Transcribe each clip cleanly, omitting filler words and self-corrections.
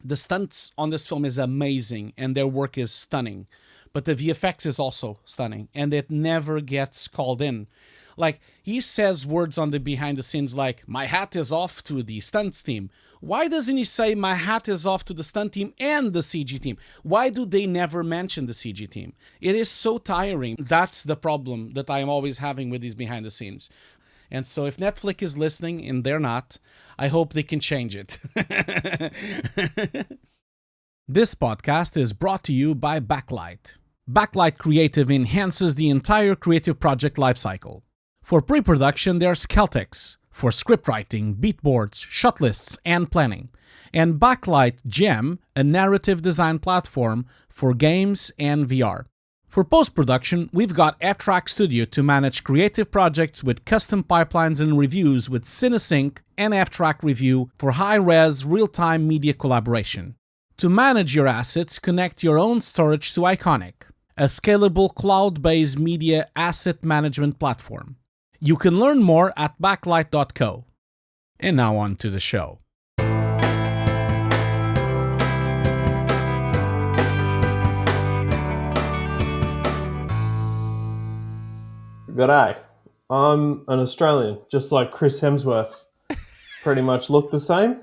The stunts on this film is amazing and their work is stunning. But the VFX is also stunning and it never gets called in. Like, he says words on the behind the scenes like, my hat is off to the stunts team. Why doesn't he say, my hat is off to the stunt team and the CG team? Why do they never mention the CG team? It is so tiring. That's the problem that I am always having with these behind the scenes. And so if Netflix is listening, and they're not, I hope they can change it. This podcast is brought to you by Backlight. Backlight Creative enhances the entire creative project lifecycle. For pre-production, there's Celtics. For scriptwriting, beatboards, shot lists, and planning. And Backlight Gem, a narrative design platform for games and VR. For post-production, we've got F-Track Studio to manage creative projects with custom pipelines and reviews with CineSync and F-Track Review for high-res, real-time media collaboration. To manage your assets, connect your own storage to Iconic, a scalable cloud-based media asset management platform. You can learn more at backlight.co. And now on to the show. G'day. I'm an Australian, just like Chris Hemsworth. Pretty much look the same,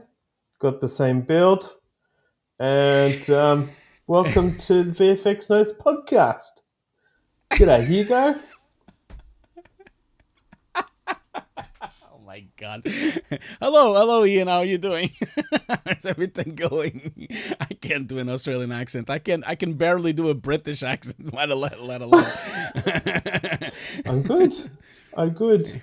got the same build, and welcome to the VFX Notes Podcast. G'day, Hugo. Oh my God. Hello, Ian. How are you doing? How's everything going? I can't do an Australian accent. I can barely do a British accent, let alone. I'm good.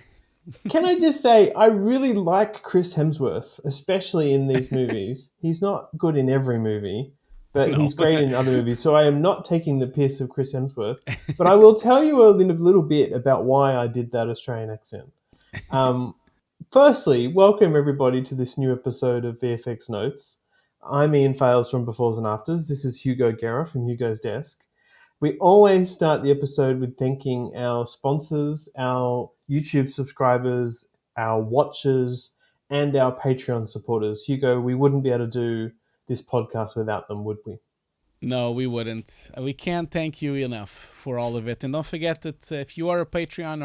Can I just say, I really like Chris Hemsworth, especially in these movies. He's not good in every movie, but he's great in other movies. So I am not taking the piss of Chris Hemsworth. But I will tell you a little bit about why I did that Australian accent. Firstly, welcome everybody to this new episode of VFX Notes. I'm Ian Fales from Befores and Afters. This is Hugo Guerra from Hugo's Desk. We always start the episode with thanking our sponsors, our YouTube subscribers, our watchers, and our Patreon supporters. Hugo, we wouldn't be able to do this podcast without them, would we? No, we wouldn't. We can't thank you enough for all of it. And don't forget that if you are a Patreon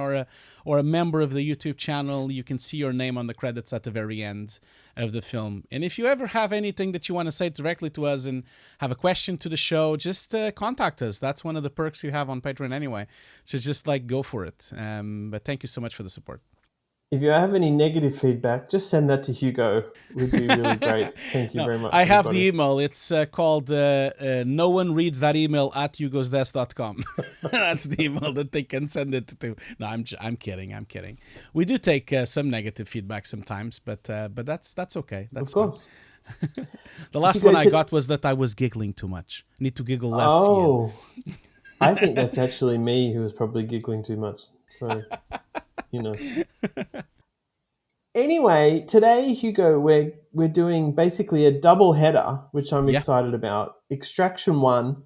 or a member of the YouTube channel, you can see your name on the credits at the very end of the film. And if you ever have anything that you want to say directly to us and have a question to the show, just contact us. That's one of the perks you have on Patreon anyway. So just go for it. But thank you so much for the support. If you have any negative feedback, just send that to Hugo. It would be really great. Thank you very much. I have the email. It's called no one reads that email at hugosdesk.com. That's the email that they can send it to. No, I'm kidding. We do take some negative feedback sometimes, but that's okay. That's of course. The last one I got was that I was giggling too much. Need to giggle less. Oh, I think that's actually me who was probably giggling too much. So, you know. Anyway, today, Hugo, we're doing basically a double header, which I'm excited about. Extraction 1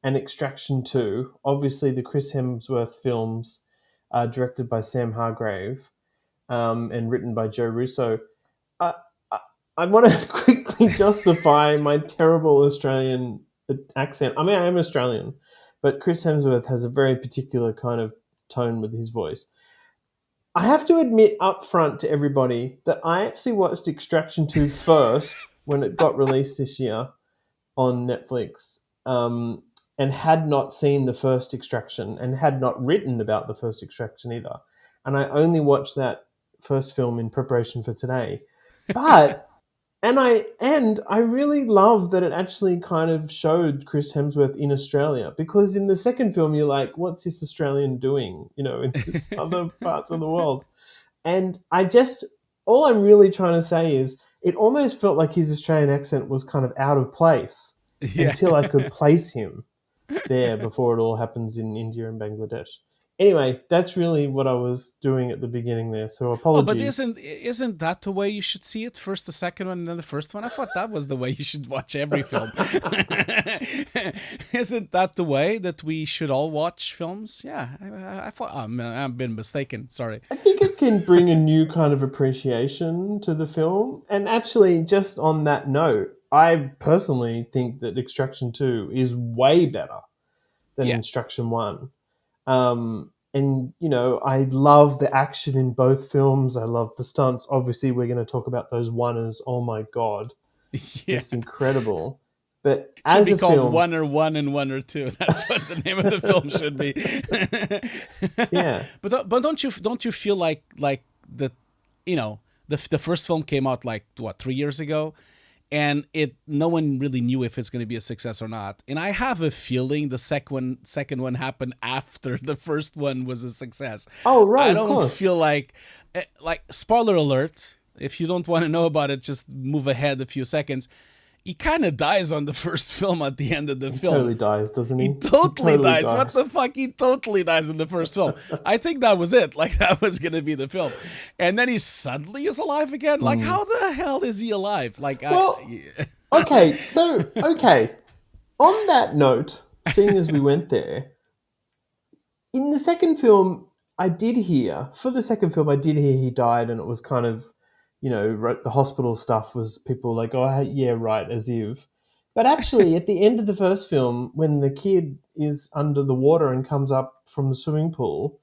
and Extraction 2. Obviously, the Chris Hemsworth films are directed by Sam Hargrave and written by Joe Russo. I want to quickly justify my terrible Australian accent. I mean, I am Australian, but Chris Hemsworth has a very particular kind of tone with his voice. I have to admit up front to everybody that I actually watched Extraction 2 first when it got released this year on Netflix and had not seen the first Extraction and had not written about the first Extraction either. And I only watched that first film in preparation for today. But... And I really love that it actually kind of showed Chris Hemsworth in Australia, because in the second film you're like, what's this Australian doing, in this other parts of the world? And all I'm really trying to say is it almost felt like his Australian accent was kind of out of place until I could place him there before it all happens in India and Bangladesh. Anyway, that's really what I was doing at the beginning there, so apologies. Oh, but isn't that the way you should see it? First the second one and then the first one? I thought that was the way you should watch every film. Isn't that the way that we should all watch films? Yeah, I thought I've been mistaken. Sorry. I think it can bring a new kind of appreciation to the film. And actually, just on that note, I personally think that Extraction 2 is way better than Extraction 1. And, you know, I love the action in both films. I love the stunts. Obviously, we're going to talk about those oners. Oh, my God. Just incredible. But should as be a called film... Onner 1 and Onner 2. That's what the name of the film should be. Yeah. But don't you feel like the, you know, the first film came out like, what, 3 years ago? And no one really knew if it's going to be a success or not. And I have a feeling the second one happened after the first one was a success. Oh, right, I don't feel like spoiler alert. If you don't want to know about it, just move ahead a few seconds. He kind of dies on the first film at the end of the film. He totally dies, doesn't he? He totally dies. What the fuck? He totally dies in the first film. I think that was it. Like, that was going to be the film. And then he suddenly is alive again. Like, how the hell is he alive? Like, okay. On that note, seeing as we went there, in the second film, I did hear he died, and it was kind of, you know, the hospital stuff was people like, oh, yeah, right, as if. But actually, at the end of the first film, when the kid is under the water and comes up from the swimming pool,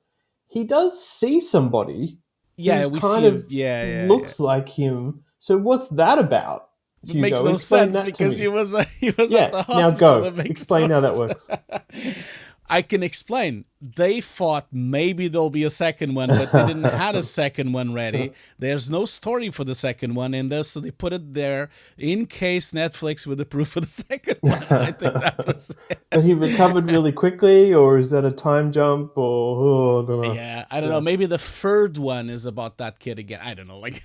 he does see somebody looks like him. So what's that about? It makes no sense because he was at the hospital. Now go. Explain how that works. I can explain. They thought maybe there'll be a second one, but they didn't have a second one ready. There's no story for the second one, and so they put it there in case Netflix would approve for the second one. I think that was it. But he recovered really quickly, or is that a time jump? Or I don't know. Yeah, I don't know. Maybe the third one is about that kid again. I don't know. Like,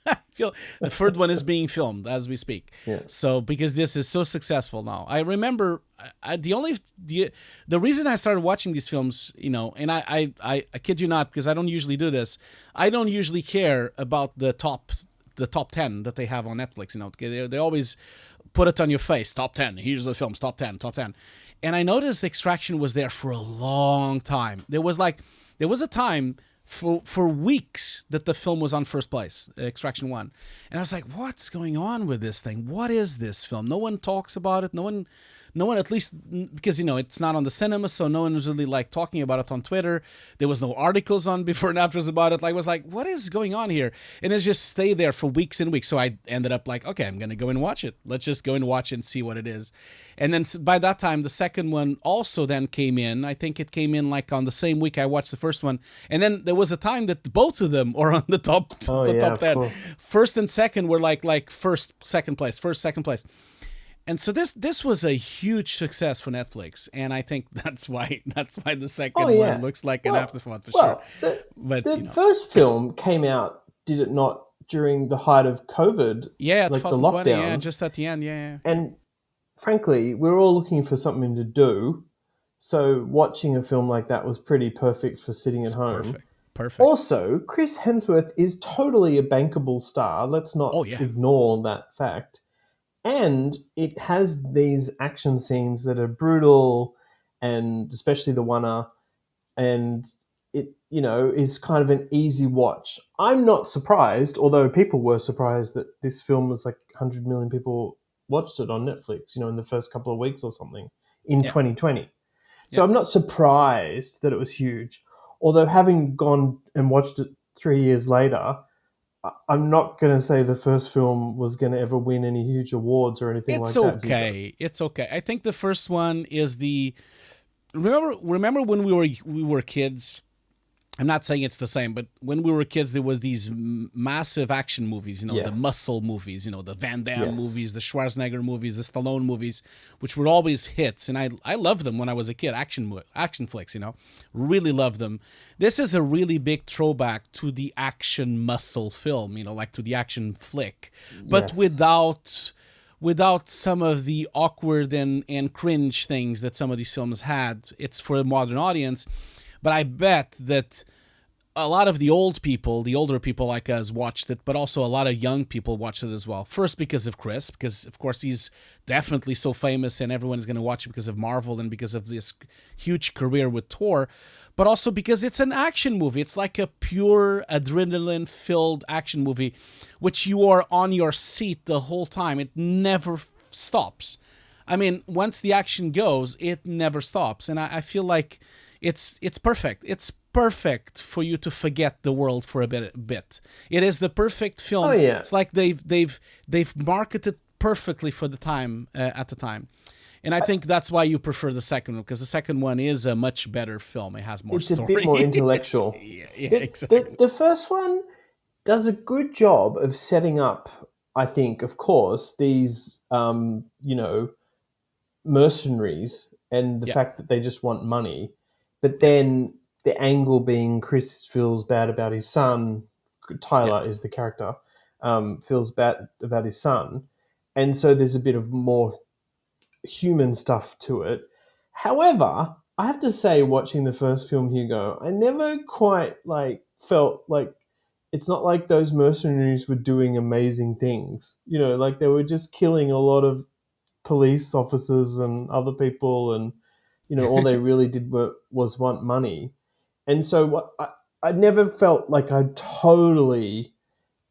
I feel the third one is being filmed as we speak. Yeah. So because this is so successful now, I remember the reason I started watching these films, you know, and I kid you not, because I don't usually do this. I don't usually care about the top 10 that they have on Netflix. You know, they always put it on your face. Top 10. Here's the films. Top 10. And I noticed Extraction was there for a long time. There was a time for weeks that the film was on first place, Extraction 1. And I was like, what's going on with this thing? What is this film? No one talks about it. No one, at least, because, you know, it's not on the cinema, so no one was really, like, talking about it on Twitter. There was no articles on before and afters about it. Like, I was like, what is going on here? And it just stayed there for weeks and weeks. So I ended up like, okay, I'm going to go and watch it. Let's just go and watch it and see what it is. And then by that time, the second one also then came in. I think it came in like on the same week I watched the first one. And then there was a time that both of them are on the top 10. First and second were like first, second place. And so this was a huge success for Netflix, and I think that's why the second one looks like an afterthought for sure. But the first film came out, did it not, during the height of COVID? Yeah, like 2020. the lockdowns. Yeah, just at the end. Yeah. And frankly, we were all looking for something to do, so watching a film like that was pretty perfect for sitting at home. Perfect. Also, Chris Hemsworth is totally a bankable star. Let's not ignore that fact. And it has these action scenes that are brutal, and especially the one, and it, you know, is kind of an easy watch. I'm not surprised, although people were surprised that this film was like 100 million people watched it on Netflix, you know, in the first couple of weeks or something in 2020. So I'm not surprised that it was huge. Although having gone and watched it 3 years later, I'm not going to say the first film was going to ever win any huge awards or anything like that. It's okay. I think the first one is the... Remember when we were kids? I'm not saying it's the same, but when we were kids, there was these massive action movies, you know, the muscle movies, you know, the Van Damme movies, the Schwarzenegger movies, the Stallone movies, which were always hits. And I loved them when I was a kid, action flicks, you know, really loved them. This is a really big throwback to the action muscle film, you know, like to the action flick, but without some of the awkward and cringe things that some of these films had. It's for a modern audience. But I bet that a lot of the older people like us watched it, but also a lot of young people watched it as well. First, because of Chris, because of course he's definitely so famous and everyone is going to watch it because of Marvel and because of this huge career with Thor, but also because it's an action movie. It's like a pure adrenaline-filled action movie, which you are on your seat the whole time. It never stops. I mean, once the action goes, it never stops. And I feel like it's perfect. It's perfect for you to forget the world for a bit. It is the perfect film. Oh, yeah. It's like they've marketed perfectly for the time at the time. And I think that's why you prefer the second one, because the second one is a much better film. It has more story. It's a bit more intellectual. Yeah, exactly. The first one does a good job of setting up, I think, of course, these, mercenaries and the fact that they just want money. But then the angle being Chris feels bad about his son. Tyler is the character, feels bad about his son. And so there's a bit of more human stuff to it. However, I have to say, watching the first film, Hugo, I never quite felt like it's not like those mercenaries were doing amazing things. Like they were just killing a lot of police officers and other people, and all they really did was want money. And so what I never felt like I totally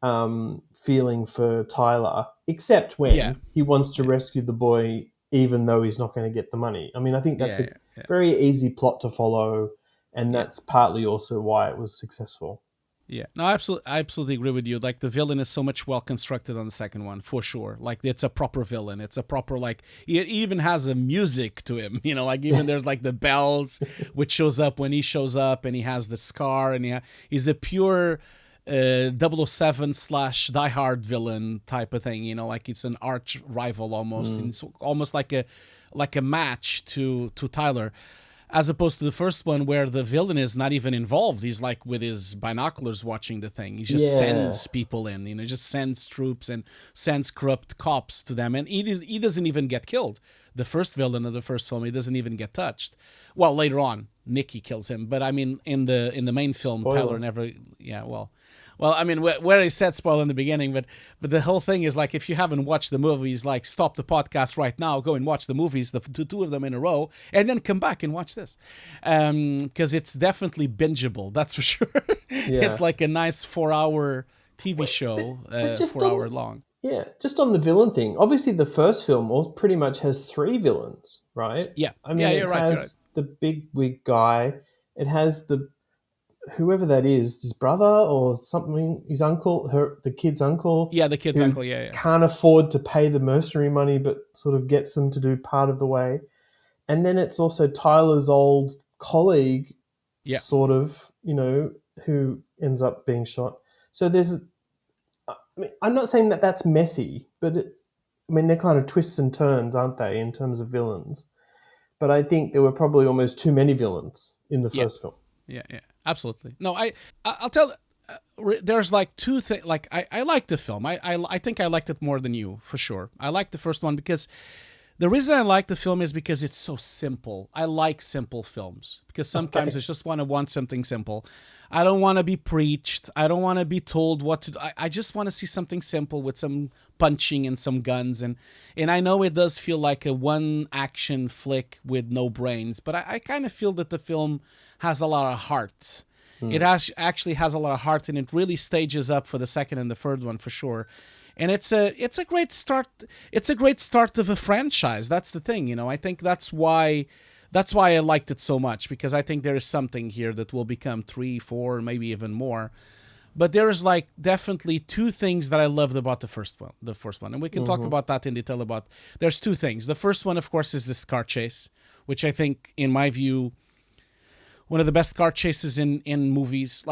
feeling for Tyler, except when he wants to rescue the boy, even though he's not going to get the money. I mean, I think that's a very easy plot to follow, and that's partly also why it was successful. Yeah, no, I absolutely agree with you. Like, the villain is so much well constructed on the second one, for sure. Like, it's a proper villain. It's a proper, it even has a music to him. Even there's the bells, which shows up when he shows up, and he has the scar, and he's a pure 007 / Die Hard villain type of thing. It's an arch rival almost. And it's almost like a match to Tyler. As opposed to the first one, where the villain is not even involved. He's with his binoculars watching the thing. He just sends people in, just sends troops and sends corrupt cops to them. And he doesn't even get killed. The first villain of the first film, he doesn't even get touched. Well, later on, Nicky kills him. But I mean, in the main film, Spoiler. Tyler never... Yeah, well, I mean, where I said spoil in the beginning, but the whole thing is if you haven't watched the movies, stop the podcast right now, go and watch the movies, the two of them in a row, and then come back and watch this, because it's definitely bingeable. That's for sure. Yeah. It's like a nice 4-hour TV show, 4 hour long. Yeah, just on the villain thing. Obviously, the first film pretty much has 3 villains, right? Yeah, I mean, you're right. It has the big wig guy. It has whoever that is, his brother or something, his uncle, the kid's uncle. Yeah, the kid's uncle, yeah. Can't afford to pay the mercenary money, but sort of gets them to do part of the way. And then it's also Tyler's old colleague, sort of, who ends up being shot. So I'm not saying that that's messy, but they're kind of twists and turns, aren't they, in terms of villains? But I think there were probably almost too many villains in the first film. Yeah, absolutely. No, I'll tell. There's 2 things. I liked the film. I think I liked it more than you, for sure. I liked the first one because the reason I like the film is because it's so simple. I like simple films because sometimes I just want something simple. I don't want to be preached. I don't want to be told what to do. I just want to see something simple with some punching and some guns. And I know it does feel like a one action flick with no brains, but I kind of feel that the film has a lot of heart. It actually has a lot of heart, and it really stages up for the second and the third one for sure. And it's a great start. It's a great start of a franchise. That's the thing, I think that's why I liked it so much, because I think there is something here that will become 3, 4, maybe even more. But there's definitely 2 things that I loved about the first one, and we can talk about that in detail. There's 2 things. The first one, of course, is this car chase, which I think, in my view, one of the best car chases in movies.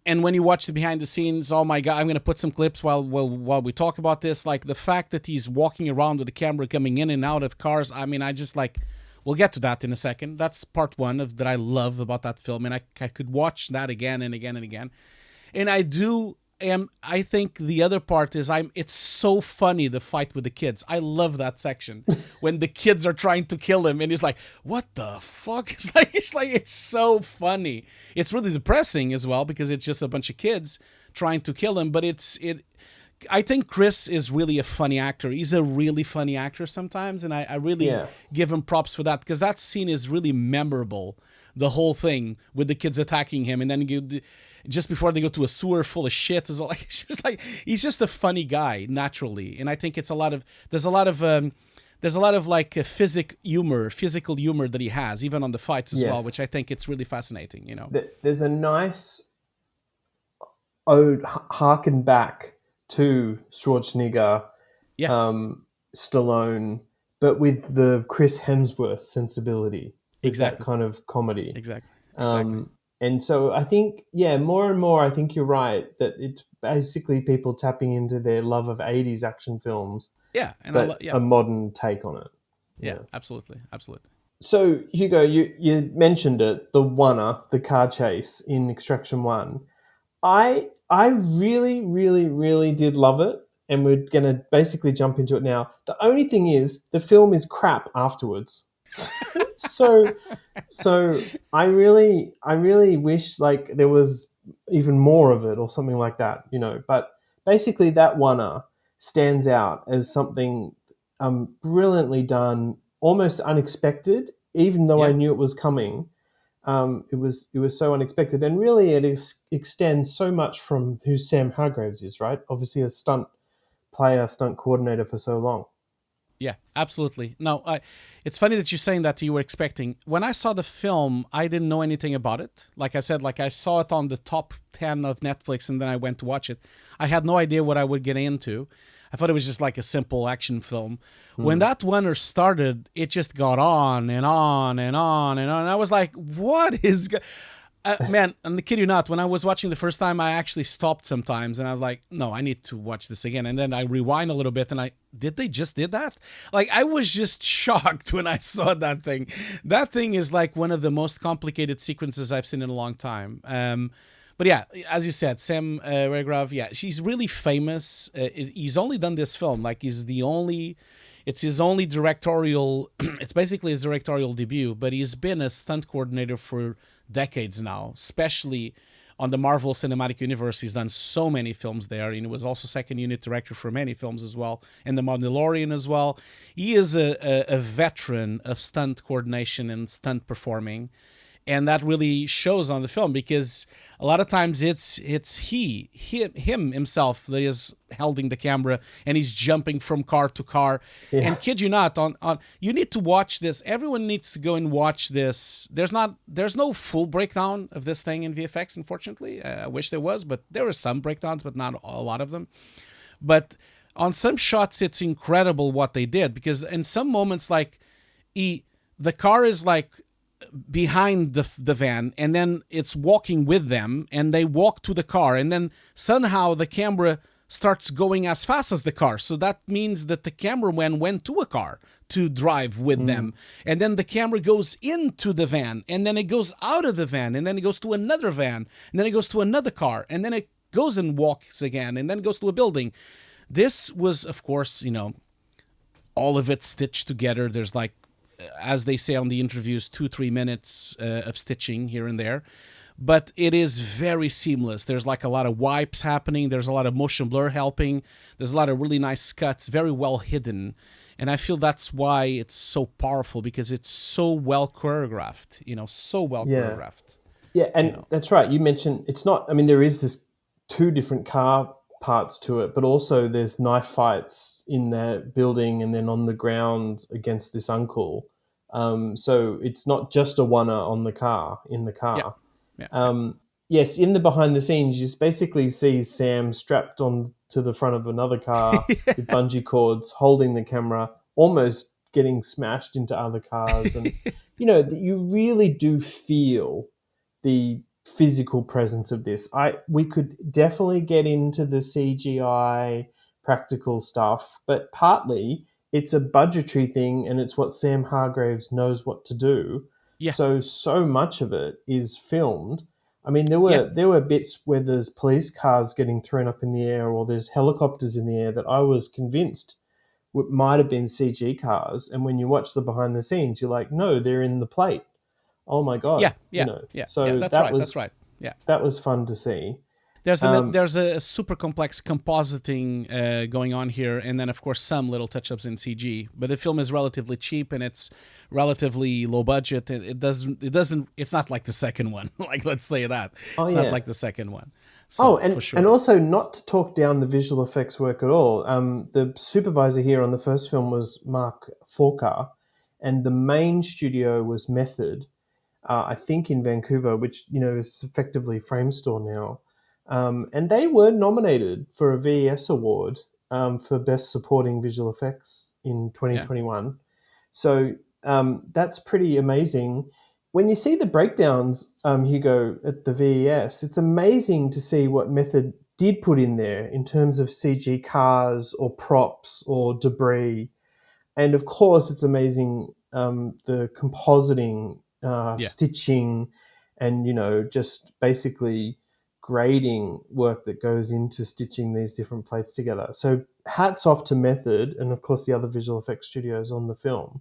And when you watch the behind the scenes, oh my God, I'm going to put some clips while we talk about this. The fact that he's walking around with the camera coming in and out of cars. I mean, I just we'll get to that in a second. That's part 1 that I love about that film. And I could watch that again and again and again. And I do I think the other part is it's so funny, the fight with the kids. I love that section when the kids are trying to kill him and he's like, what the fuck? It's so funny. It's really depressing as well because it's just a bunch of kids trying to kill him, but I think Chris is really a funny actor. He's a really funny actor sometimes, and I really give him props for that, because that scene is really memorable. The whole thing with the kids attacking him, and then just before they go to a sewer full of shit as well. Like, it's just like, he's just a funny guy naturally, and I think there's a lot of like physical humor that he has, even on the fights as well, which I think it's really fascinating. You know, there's a nice ode, harken back to Schwarzenegger, Stallone, but with the Chris Hemsworth sensibility. Exactly. That kind of comedy. Exactly. And so I think, more and more, I think you're right that it's basically people tapping into their love of 80s action films. Yeah. And but a modern take on it. Yeah, absolutely. Absolutely. So, Hugo, you mentioned it, the Oner, the car chase in Extraction 1. I really, really, really did love it. And we're going to basically jump into it now. The only thing is, the film is crap afterwards. So I really wish like there was even more of it or something like that, you know. But basically, that Oner stands out as something brilliantly done, almost unexpected. Even though I knew it was coming, it was so unexpected, and really it extends so much from who Sam Hargraves is, right? Obviously, a stunt coordinator for so long. Yeah, absolutely. No, it's funny that you're saying that you were expecting. When I saw the film, I didn't know anything about it. Like I said, I saw it on the top 10 of Netflix, and then I went to watch it. I had no idea what I would get into. I thought it was just like a simple action film. When that Oner started, it just got on and on and on and on. And I was like, what is... man, I'm the kid you not. When I was watching the first time, I actually stopped sometimes, and I was like, "No, I need to watch this again." And then I rewind a little bit, and they just did that? Like, I was just shocked when I saw that thing. That thing is like one of the most complicated sequences I've seen in a long time. But yeah, as you said, Sam Hargrave, she's really famous. He's only done this film. Like, it's his only directorial. It's basically his directorial debut, but he's been a stunt coordinator for decades now, especially on the Marvel Cinematic Universe. He's done so many films there, and he was also second unit director for many films as well, and The Mandalorian as well. He is a veteran of stunt coordination and stunt performing, and that really shows on the film, because a lot of times it's him himself that is holding the camera, and he's jumping from car to car. Yeah. And kid you not, on you need to watch this. Everyone needs to go and watch this. There's no full breakdown of this thing in VFX, unfortunately. I wish there was, but there were some breakdowns, but not a lot of them. But on some shots, it's incredible what they did, because in some moments, like the car is like behind the van, and then it's walking with them, and they walk to the car, and then somehow the camera starts going as fast as the car. So that means that the cameraman went to a car to drive with them, and then the camera goes into the van, and then it goes out of the van, and then it goes to another van, and then it goes to another car, and then it goes and walks again, and then it goes to a building. This was, of course, all of it stitched together. There's, like, as they say on the interviews, 2-3 minutes of stitching here and there, but it is very seamless. There's like a lot of wipes happening. There's a lot of motion blur helping. There's a lot of really nice cuts, very well hidden. And I feel that's why it's so powerful, because it's so well choreographed, choreographed. Yeah, and that's right. You mentioned it's not, there is this 2 different car parts to it, but also there's knife fights in that building and then on the ground against this uncle. So it's not just a Oner in the car. Yeah. Yes, in the behind the scenes, you just basically see Sam strapped on to the front of another car with bungee cords, holding the camera, almost getting smashed into other cars. And, you really do feel the physical presence of this. We could definitely get into the CGI practical stuff, but partly it's a budgetary thing, and it's what Sam Hargraves knows what to do. Yeah. So much of it is filmed I mean, Yeah. there were bits where there's police cars getting thrown up in the air, or there's helicopters in the air that I was convinced might have been CG cars. And when you watch the behind the scenes, you're like, no, they're in the plate. Oh my god, Yeah, yeah, yeah, yeah. So That's right. That's right. Yeah. that was fun to see. There's Um, a super complex compositing going on here, and then of course some little touch-ups in CG. But the film is relatively cheap and it's relatively low budget. It's not like the second one. Like, let's say that oh it's not yeah. like the second one. Oh, So for and sure, also not to talk down the visual effects work at all. The supervisor here on the first film was Mark Forcar, and the main studio was Method. I think in Vancouver, which is effectively Framestore now, and they were nominated for a VES award for Best Supporting Visual Effects in yeah, 2021. So that's pretty amazing. When you see the breakdowns, Hugo, at the VES, it's amazing to see what Method did put in there in terms of CG cars or props or debris. And of course, it's amazing the compositing, yeah, stitching, and just basically grading work that goes into stitching these different plates together. So hats off to Method, and of course the other visual effects studios on the film.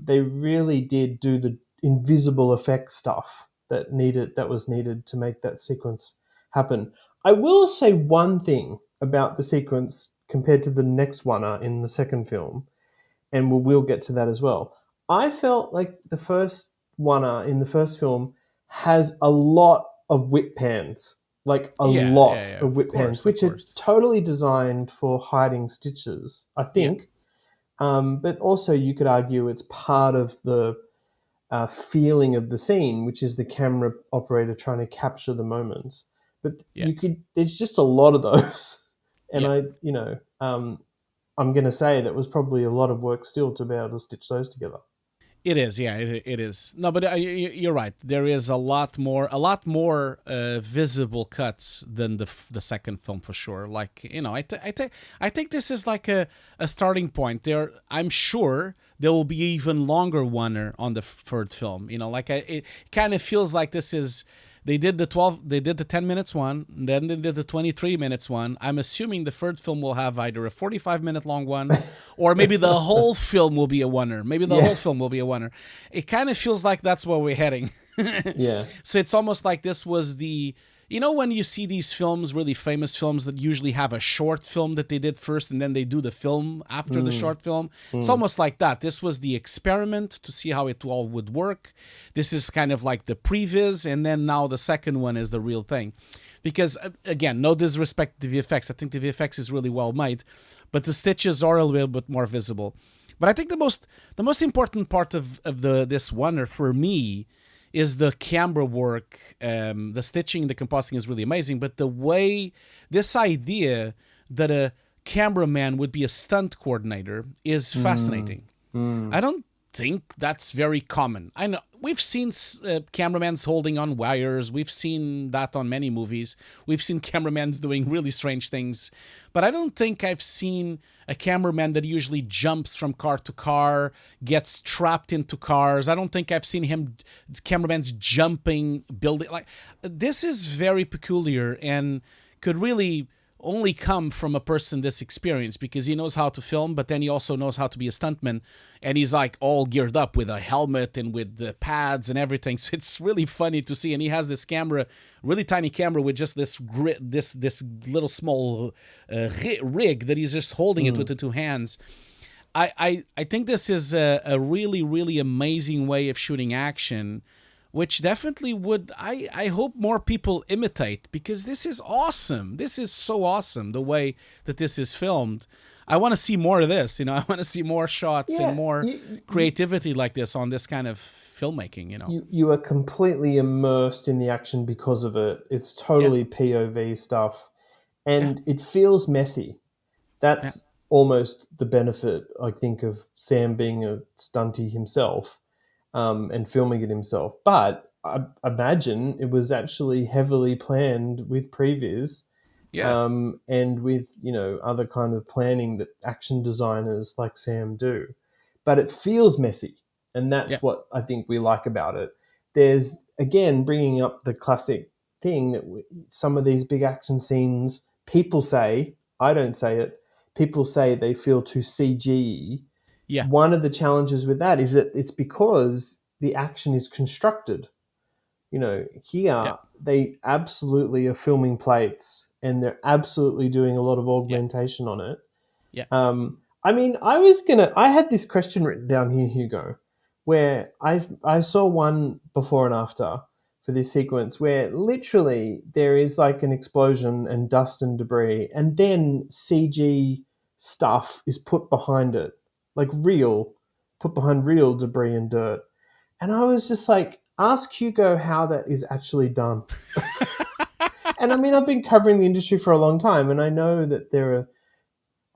They really did do the invisible effect stuff that was needed to make that sequence happen. I will say one thing about the sequence compared to the next one in the second film, and we'll get to that as well. I felt like the first one in the first film has a lot of whip pans, like a yeah, yeah, lot yeah. of Of whip pans, course, of which are course. totally designed for hiding stitches, I Yeah, think. But also, you could argue it's part of the feeling of the scene, which is the camera operator trying to capture the moments. But yeah, there's just a lot of those, and yeah. I'm going to say that was probably a lot of work still to be able to stitch those together. It is, yeah, it is. No, but you're right. There is a lot more visible cuts than the second film for sure. Like, I think this is like a starting point. I'm sure there will be even longer one on the third film. Like it kind of feels like this is. They did the 10 minutes one, then they did the 23 minutes one. I'm assuming the third film will have either a 45-minute long one, or maybe the whole film will be a oner. Maybe the Yeah. whole film will be a oner. It kind of feels like that's where we're heading. Yeah. So it's almost like this was when you see these films, really famous films that usually have a short film that they did first and then they do the film after the short film. It's almost like that. This was the experiment to see how it all would work. This is kind of like the previs, and then now the second one is the real thing. Because, again, no disrespect to the VFX. I think the VFX is really well made, but the stitches are a little bit more visible. But I think the most important part of this oner for me is the camera work. The stitching, the compositing is really amazing, but the way, this idea that a cameraman would be a stunt coordinator is fascinating. I don't think that's very common. I know we've seen cameramans holding on wires. We've seen that on many movies. We've seen cameramans doing really strange things, but I don't think I've seen a cameraman that usually jumps from car to car, gets trapped into cars. I don't think I've seen cameramans jumping, building. Like, this is very peculiar and could really only come from a person this experienced, because he knows how to film, but then he also knows how to be a stuntman, and he's like all geared up with a helmet and with the pads and everything. So it's really funny to see, and he has this camera, really tiny camera, with just this little small rig that he's just holding it with the two hands. I think this is a really, really amazing way of shooting action, which definitely would, I hope more people imitate, because this is awesome. This is so awesome, the way that this is filmed. I want to see more of this, I want to see more shots and more creativity like this on this kind of filmmaking, You are completely immersed in the action because of it. It's Yeah, totally POV stuff, yeah, and it feels messy. yeah, That's almost the benefit, I think, of Sam being a stunty himself, and filming it himself. But I imagine it was actually heavily planned with previs, yeah, and with other kind of planning that action designers like Sam do. But it feels messy, and yeah, that's what I think we like about it. there's, again, bringing up the classic thing that some of these big action scenes, people say, I don't say it, people say they feel too CG. Yeah. One of the challenges with that is that it's because the action is constructed. Yeah. Here they absolutely are filming plates and they're absolutely doing a lot of Yeah. augmentation on it. Yeah. I had this question written down here, Hugo, where I saw one before and after for this sequence where literally there is like an explosion and dust and debris, and then CG stuff is put behind it, like put behind real debris and dirt. And I was just like, ask Hugo how that is actually done. And I mean, I've been covering the industry for a long time, and I know that there are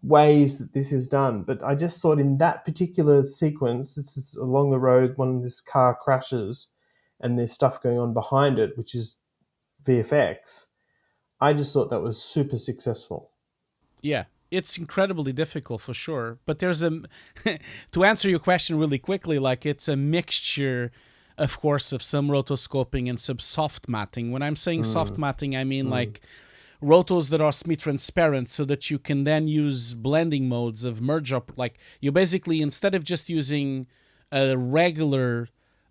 ways that this is done, but I just thought in that particular sequence, it's along the road when this car crashes and there's stuff going on behind it, which is VFX. I just thought that was super successful. Yeah, it's incredibly difficult for sure. But there's a, to answer your question really quickly, like it's a mixture, of course, of some rotoscoping and some soft matting. When I'm saying soft matting, I mean like rotos that are semi-transparent so that you can then use blending modes of merge up. Like you basically, instead of just using a regular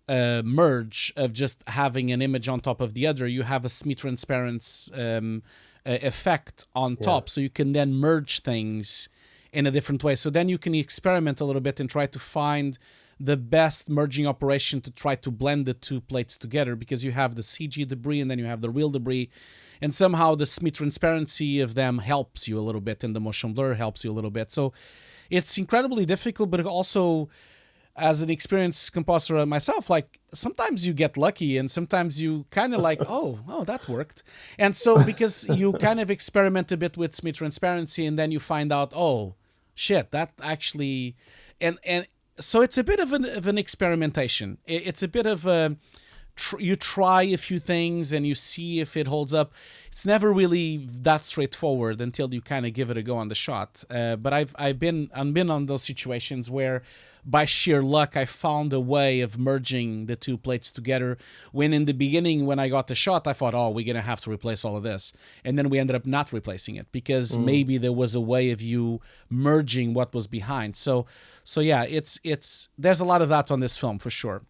merge of just having an image on top of the other, you have a semi-transparent effect on top, so you can then merge things in a different way. So then you can experiment a little bit and try to find the best merging operation to try to blend the two plates together, because you have the CG debris and then you have the real debris, and somehow the semi-transparency of them helps you a little bit and the motion blur helps you a little bit. So it's incredibly difficult, but also, as an experienced composer myself, like sometimes you get lucky and sometimes you kind of like, oh, that worked. And so because you kind of experiment a bit with semi-transparency and then you find out, oh, shit, that actually... And so it's a bit of an experimentation. It's a bit of a... you try a few things and you see if it holds up. It's never really that straightforward until you kind of give it a go on the shot. But I've been on those situations where, by sheer luck, I found a way of merging the two plates together. When in the beginning, when I got the shot, I thought, oh, we're gonna have to replace all of this, and then we ended up not replacing it because maybe there was a way of you merging what was behind. So yeah, it's there's a lot of that on this film for sure.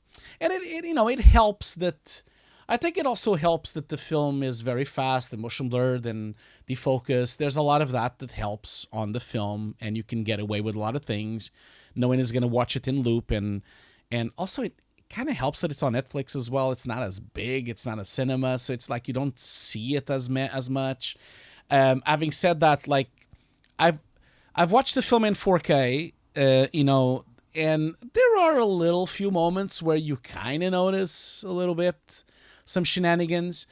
And it helps that, I think it also helps that the film is very fast and motion blurred and defocused. There's a lot of that helps on the film, and you can get away with a lot of things. No one is going to watch it in loop, and also it kind of helps that it's on Netflix as well. It's not as big, it's not a cinema, so it's like you don't see it as much. Having said that, like I've watched the film in 4K, and there are a little few moments where you kind of notice a little bit some shenanigans,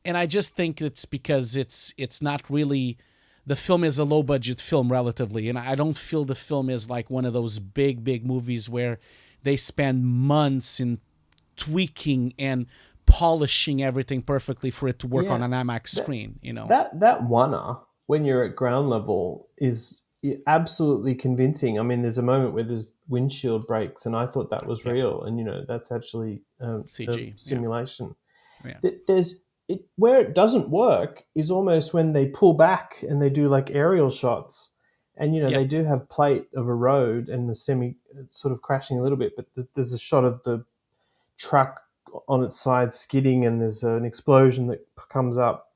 and I just think it's because it's not really, the film is a low budget film relatively, and I don't feel the film is like one of those big movies where they spend months in tweaking and polishing everything perfectly for it to work on an IMAX screen. That Oner, when you're at ground level, is absolutely convincing. I mean, there's a moment where there's windshield breaks, and I thought that was real, and that's actually CG simulation. Yeah. Where it doesn't work is almost when they pull back and they do like aerial shots, and they do have plate of a road and the semi sort of crashing a little bit, but there's a shot of the truck on its side skidding, and there's an explosion that comes up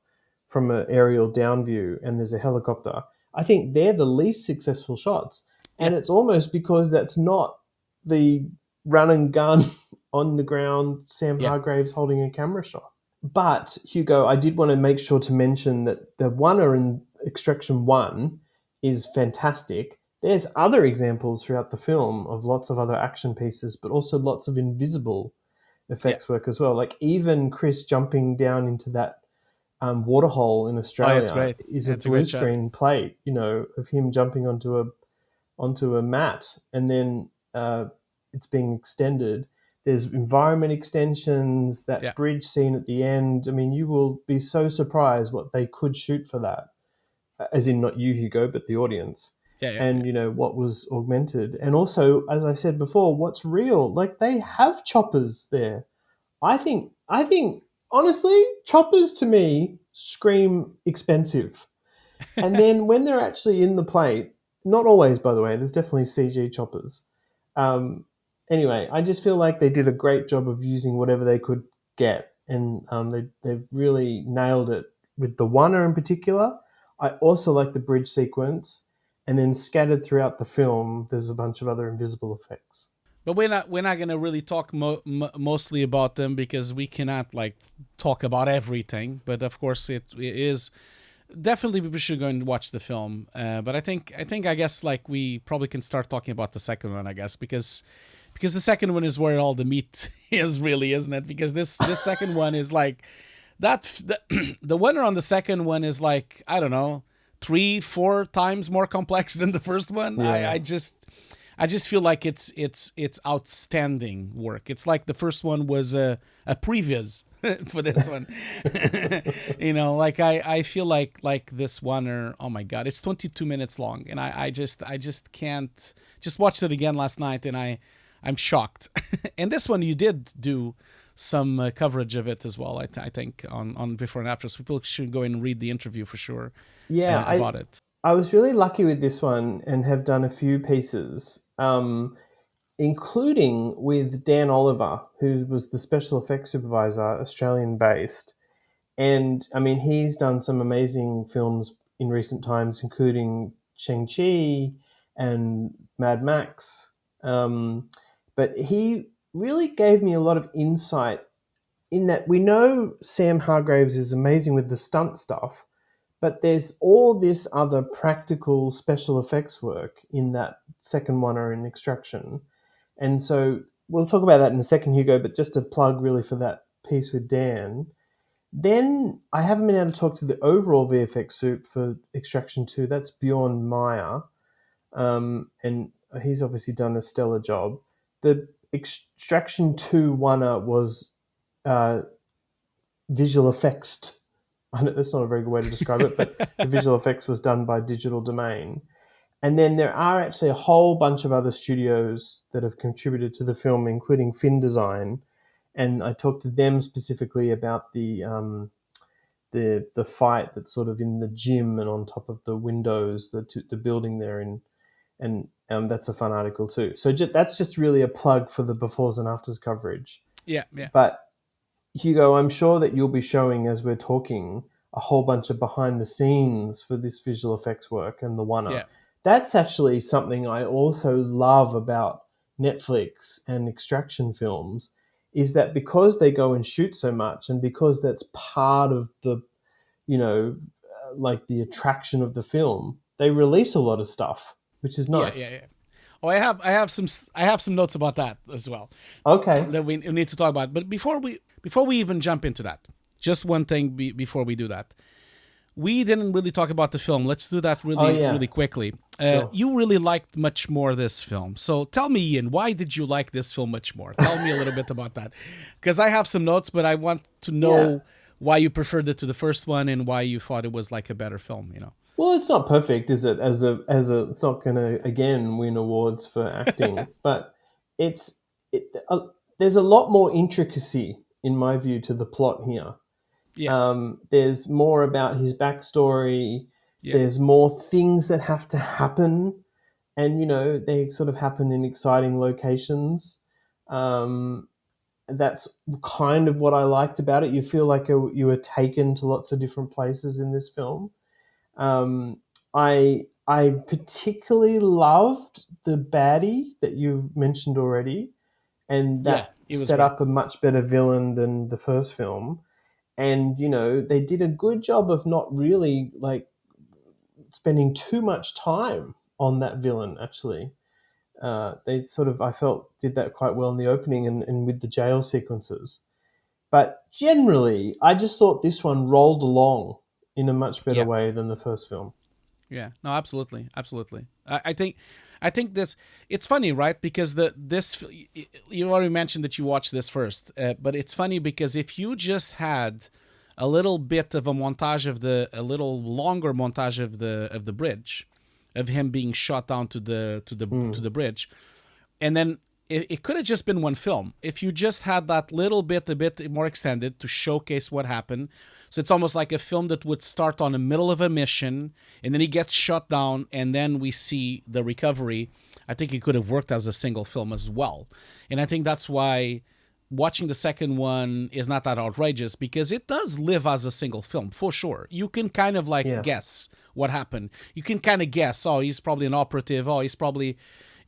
from an aerial down view, and there's a helicopter. I think they're the least successful shots, and it's almost because that's not the run and gun on the ground Sam Hargrave's holding a camera shot. But, Hugo, I did want to make sure to mention that the Oner in Extraction 1 is fantastic. There's other examples throughout the film of lots of other action pieces, but also lots of invisible effects work as well. Like even Chris jumping down into that waterhole in Australia is a blue screen plate, of him jumping onto a mat, and then it's being extended. There's environment extensions, that bridge scene at the end. I mean, you will be so surprised what they could shoot for that, as in not you, Hugo, but the audience. What was augmented. And also, as I said before, what's real. Like, they have choppers there I think honestly, choppers to me scream expensive. And then when they're actually in the plate, not always, by the way, there's definitely CG choppers. Um, anyway, I just feel like they did a great job of using whatever they could get, and they've really nailed it with the Oner in particular. I also like the bridge sequence, and then scattered throughout the film, there's a bunch of other invisible effects. But we're not gonna really talk mostly about them because we cannot like talk about everything. But of course, it is definitely people should go and watch the film. But I guess like we probably can start talking about the second one, I guess, because the second one is where all the meat is, really, isn't it? Because this second one is like the winner on the second one is like, I don't know, 3-4 times more complex than the first one. Yeah. I just feel like it's outstanding work. It's like the first one was a previs for this one. Like I feel like this one, or oh my god, it's 22 minutes long, and I just can't. Just watched it again last night, and I'm shocked. And this one you did do some coverage of it as well. I think on before and after, so people should go and read the interview for sure. Yeah, About it. I was really lucky with this one and have done a few pieces, including with Dan Oliver, who was the special effects supervisor, Australian based. And I mean, he's done some amazing films in recent times, including Shang-Chi and Mad Max. But he really gave me a lot of insight in that we know Sam Hargraves is amazing with the stunt stuff, but there's all this other practical special effects work in that second one, or in Extraction. And so we'll talk about that in a second, Hugo, but just a plug really for that piece with Dan. Then I haven't been able to talk to the overall VFX soup for Extraction 2. That's Bjorn Meyer. And he's obviously done a stellar job. The Extraction 2 Oner was visual effects. That's not a very good way to describe it, but the visual effects was done by Digital Domain. And then there are actually a whole bunch of other studios that have contributed to the film, including Fin Design. And I talked to them specifically about the fight that's sort of in the gym and on top of the windows, the building there, and that's a fun article too. So that's just really a plug for the befores and afters coverage. Yeah. But Hugo, I'm sure that you'll be showing, as we're talking, a whole bunch of behind the scenes for this visual effects work and the Oner. Yeah. That's actually something I also love about Netflix and Extraction films, is that because they go and shoot so much, and because that's part of the, like the attraction of the film, they release a lot of stuff, which is nice. Yeah. Oh, I have some notes about that as well. Okay. That we need to talk about. But before we even jump into that, just one thing before we do that. We didn't really talk about the film. Let's do that really quickly. Sure. You really liked much more this film. So tell me, Ian, why did you like this film much more? Tell me a little bit about that. Because I have some notes, but I want to know why you preferred it to the first one and why you thought it was like a better film, Well, it's not perfect, is it? It's not going to again win awards for acting, but there's a lot more intricacy, in my view, to the plot here. Yeah. There's more about his backstory. Yeah. There's more things that have to happen, and they sort of happen in exciting locations. That's kind of what I liked about it. You feel like you were taken to lots of different places in this film. I particularly loved the baddie that you mentioned already, and that set great. up a much better villain than the first film. And they did a good job of not really like spending too much time on that villain. Actually, they sort of, I felt, did that quite well in the opening and with the jail sequences. But generally, I just thought this one rolled along in a much better way than the first film. Yeah, no, absolutely. I think this, it's funny, right? Because you already mentioned that you watched this first, but it's funny because if you just had a little bit of a little longer montage of the bridge, of him being shot down to the bridge, and then it could have just been one film. If you just had that little bit, a bit more extended to showcase what happened. So it's almost like a film that would start on the middle of a mission, and then he gets shot down, and then we see the recovery. I think it could have worked as a single film as well. And I think that's why watching the second one is not that outrageous, because it does live as a single film, for sure. You can kind of guess what happened. You can kind of guess, oh, he's probably an operative, oh, he's probably...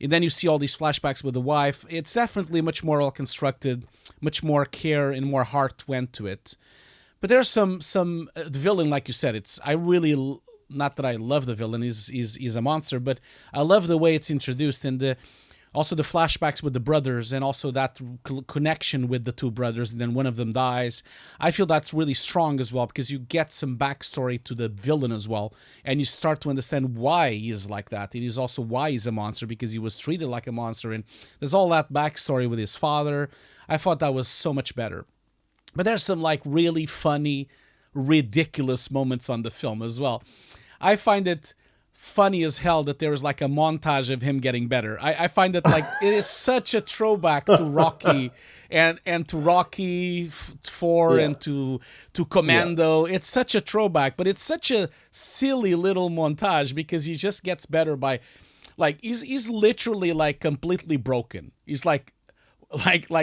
And then you see all these flashbacks with the wife. It's definitely much more well-constructed, much more care and more heart went to it. But there's some the villain, like you said, not that I love the villain, he's a monster, but I love the way it's introduced, and also the flashbacks with the brothers, and also that connection with the two brothers, and then one of them dies. I feel that's really strong as well, because you get some backstory to the villain as well, and you start to understand why he is like that. It is also why he's a monster, because he was treated like a monster, and there's all that backstory with his father. I thought that was so much better. But there's some really funny, ridiculous moments on the film as well. I find it funny as hell that there is a montage of him getting better. I find that it is such a throwback to Rocky and to Rocky 4 and to Commando. It's such a throwback, but it's such a silly little montage, because he just gets better by he's literally completely broken. He's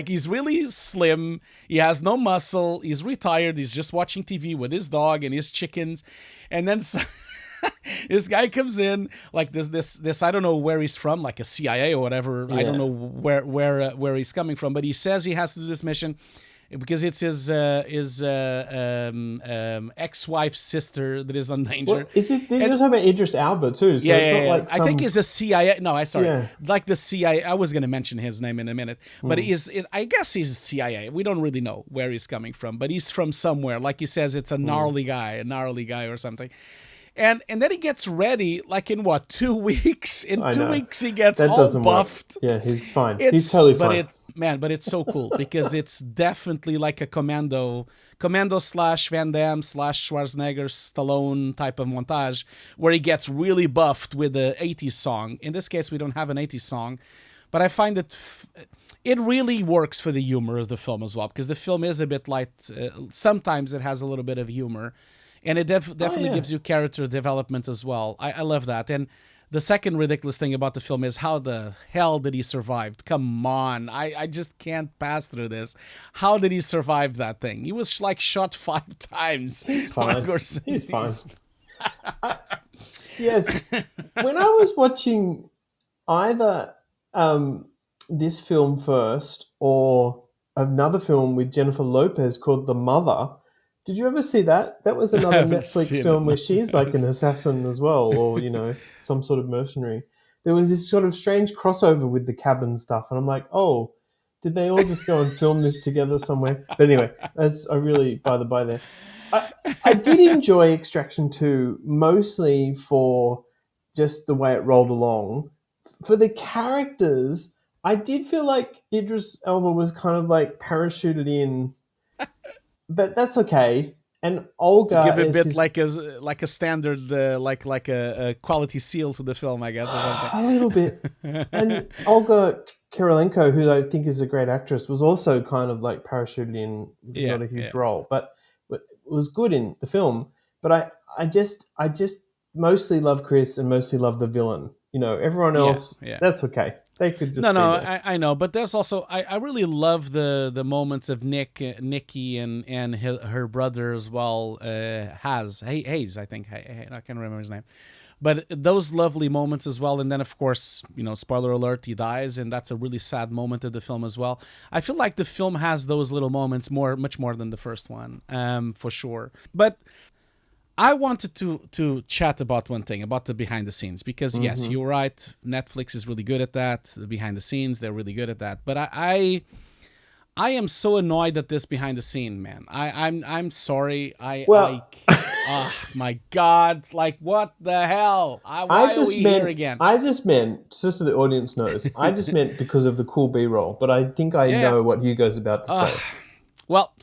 he's really slim. He has no muscle. He's retired. He's just watching TV with his dog and his chickens. And then this guy comes in this I don't know where he's from, a CIA or whatever. I don't know where he's coming from, but he says he has to do this mission because it's his ex-wife's sister that is endangered. Well, they're talking about Idris Elba too. So it's not I think he's a CIA. No, the CIA. I was going to mention his name in a minute, but I guess he's CIA. We don't really know where he's coming from, but he's from somewhere. Like he says, it's a gnarly guy or something. And then he gets ready, in 2 weeks? In 2 weeks, he gets all buffed. Work. Yeah, he's fine. He's totally fine. But it's so cool, because it's definitely like a commando / Van Damme / Schwarzenegger, Stallone type of montage, where he gets really buffed with the 80s song. In this case, we don't have an 80s song, but I find that it really works for the humor of the film as well, because the film is a bit light. Sometimes it has a little bit of humor. And it definitely gives you character development as well. I love that. And the second ridiculous thing about the film is how the hell did he survive? Come on. I just can't pass through this. How did he survive that thing? He was shot 5 times. He's fine. He's fine. Yes. When I was watching either this film first or another film with Jennifer Lopez called The Mother, did you ever see that? That was another Netflix film where she's an assassin as well, or, some sort of mercenary. There was this sort of strange crossover with the cabin stuff, and I'm like, oh, did they all just go and film this together somewhere? But anyway, I really, by the by there. I did enjoy Extraction 2, mostly for just the way it rolled along. For the characters, I did feel like Idris Elba was kind of parachuted in, but that's okay. And Olga to give a bit like a standard, like a quality seal to the film, I guess. Or something. A little bit. And Olga Kurylenko, who I think is a great actress, was also kind of parachuted in, not a huge role, but was good in the film. But I just mostly love Chris and mostly love the villain. Everyone else, that's okay. They could just I know, but there's also I really love the moments of Nikki and her brother as well. Hayes, I think. I can't remember his name, but those lovely moments as well. And then of course, spoiler alert, he dies, and that's a really sad moment of the film as well. I feel like the film has those little moments much more than the first one, for sure. But I wanted to chat about one thing, about the behind the scenes, because yes, you're right. Netflix is really good at that. The behind the scenes, they're really good at that. But I am so annoyed at this behind the scene, man. I'm sorry. Oh my God! What the hell? Why are we here again? I just meant, just so the audience knows, I just meant because of the cool B-roll. But I think I know what Hugo's about to say. Well,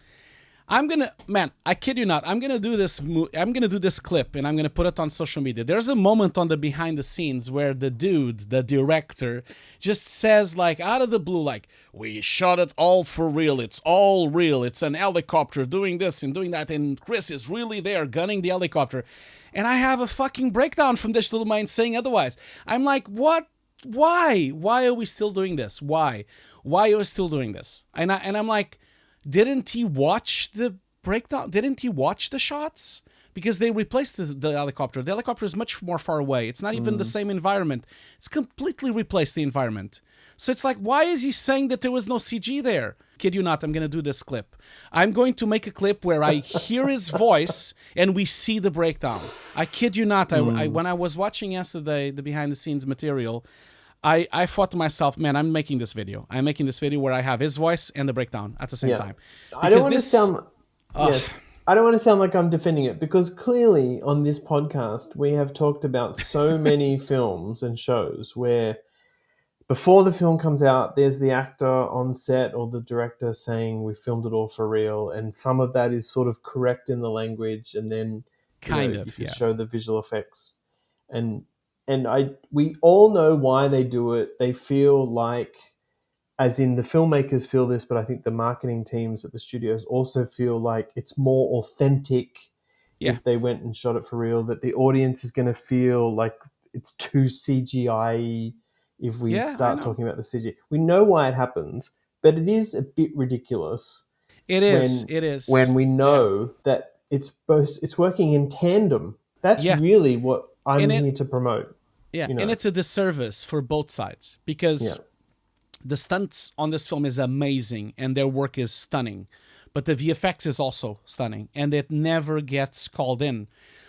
I kid you not, I'm gonna do this. I'm gonna do this clip, and I'm gonna put it on social media. There's a moment on the behind the scenes where the dude, the director, just says like out of the blue, like, "We shot it all for real. It's all real. It's an helicopter doing this and doing that, and Chris is really there gunning the helicopter." And I have a fucking breakdown from Digital Mind saying otherwise. I'm like, what? Why? Why are we still doing this? Why? Why are we still doing this? And I'm like, didn't he watch the breakdown? Didn't he watch the shots? Because they replaced the helicopter. The helicopter is much more far away. It's not even the same environment. It's completely replaced the environment. So it's like, why is he saying that there was no CG there? Kid you not, I'm going to do this clip. I'm going to make a clip where I hear his voice and we see the breakdown. I kid you not. When I was watching yesterday the behind the scenes material, I thought to myself, man, I'm making this video. I'm making this video where I have his voice and the breakdown at the same time. I don't want to sound... Yes. I don't want to sound like I'm defending it, because clearly on this podcast we have talked about so many films and shows where before the film comes out, there's the actor on set or the director saying we filmed it all for real, and some of that is sort of correct in the language, and then you can show the visual effects. And we all know why they do it. They feel like, as in the filmmakers feel this, but I think the marketing teams at the studios also feel like it's more authentic if they went and shot it for real, that the audience is going to feel like it's too CGI if we start talking about the CGI. We know why it happens, but it is a bit ridiculous. It is. When we know that it's working in tandem. That's really what I'm here to promote. Yeah, and it's a disservice for both sides, because the stunts on this film is amazing and their work is stunning, but the VFX is also stunning and it never gets called in.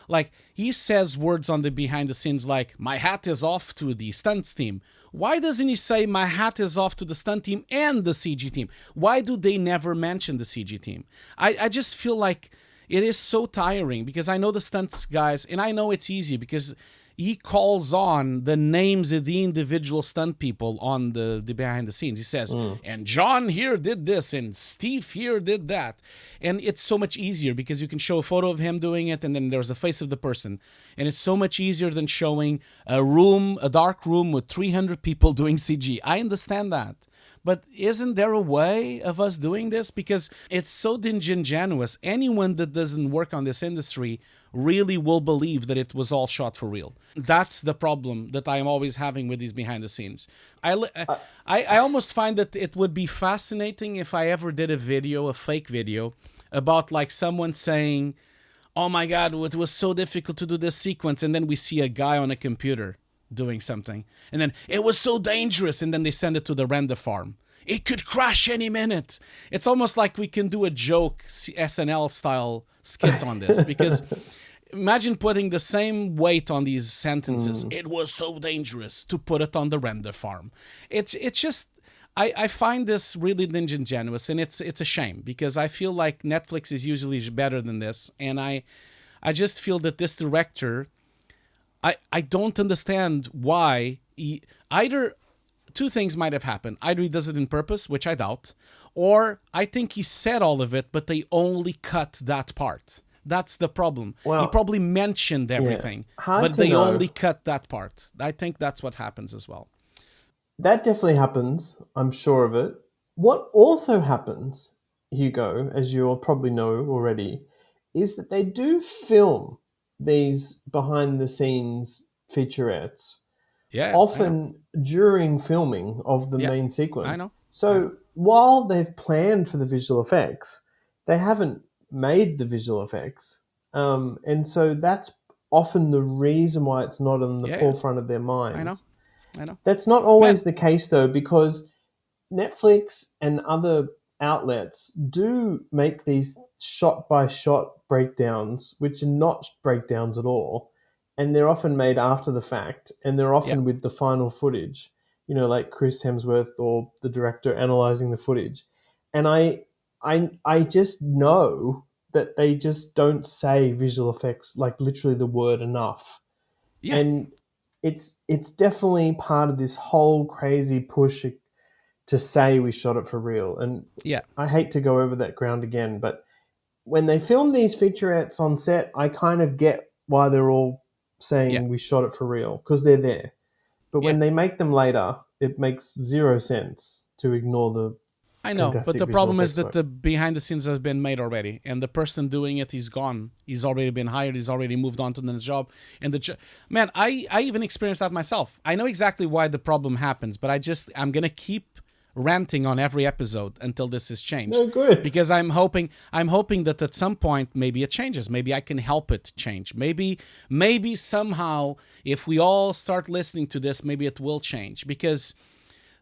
Like, he says words on the behind the scenes like, "My hat is off to the stunts team." Why doesn't he say, "My hat is off to the stunt team and the CG team"? Why do they never mention the CG team? I just feel like it is so tiring, because I know the stunts guys, and I know it's easy because he calls on the names of the individual stunt people on the behind the scenes. He says, "And John here did this, and Steve here did that." And it's so much easier because you can show a photo of him doing it, and then there's the face of the person. And it's so much easier than showing a dark room with 300 people doing CG. I understand that. But isn't there a way of us doing this? Because it's so disingenuous. Anyone that doesn't work on this industry really will believe that it was all shot for real. That's the problem that I'm always having with these behind the scenes. I almost find that it would be fascinating if I ever did a fake video, about like someone saying, "Oh my God, it was so difficult to do this sequence," and then we see a guy on a computer doing something, and then "It was so dangerous," and then they send it to the render farm. "It could crash any minute." It's almost like we can do a joke SNL style skit on this, because imagine putting the same weight on these sentences. "It was so dangerous," to put it on the render farm. It's just, I find this really disingenuous, and it's a shame, because I feel like Netflix is usually better than this, and I just feel that this director, I don't understand why either two things might have happened. Either he does it in purpose, which I doubt, or I think he said all of it, but they only cut that part. That's the problem. Well, he probably mentioned everything, but they only cut that part. I think that's what happens as well. That definitely happens. I'm sure of it. What also happens, Hugo, as you'll probably know already, is that they do film these behind-the-scenes featurettes, often during filming of the main sequence. I know. So while they've planned for the visual effects, they haven't made the visual effects. And so that's often the reason why it's not on the forefront of their minds. I know. That's not always the case, though, because Netflix and other outlets do make these shot-by-shot breakdowns, which are not breakdowns at all, and they're often made after the fact, and they're often with the final footage, like Chris Hemsworth or the director analyzing the footage. And I just know that they just don't say visual effects, like literally the word, enough. Yeah. And it's definitely part of this whole crazy push to say we shot it for real. And I hate to go over that ground again, but when they film these featurettes on set, I kind of get why they're all saying Yeah. we shot it for real, because they're there. But Yeah. when they make them later, it makes zero sense to ignore the I know, but fantastic the visual problem is effects that work. the behind the scenes has been made already, and the person doing it is gone. He's already been hired. He's already moved on to the next job. And man, I even experienced that myself. I know exactly why the problem happens, but I'm gonna keep ranting on every episode until this is changed. No good. Because I'm hoping that at some point maybe it changes. Maybe I can help it change. Maybe somehow if we all start listening to this, maybe it will change. Because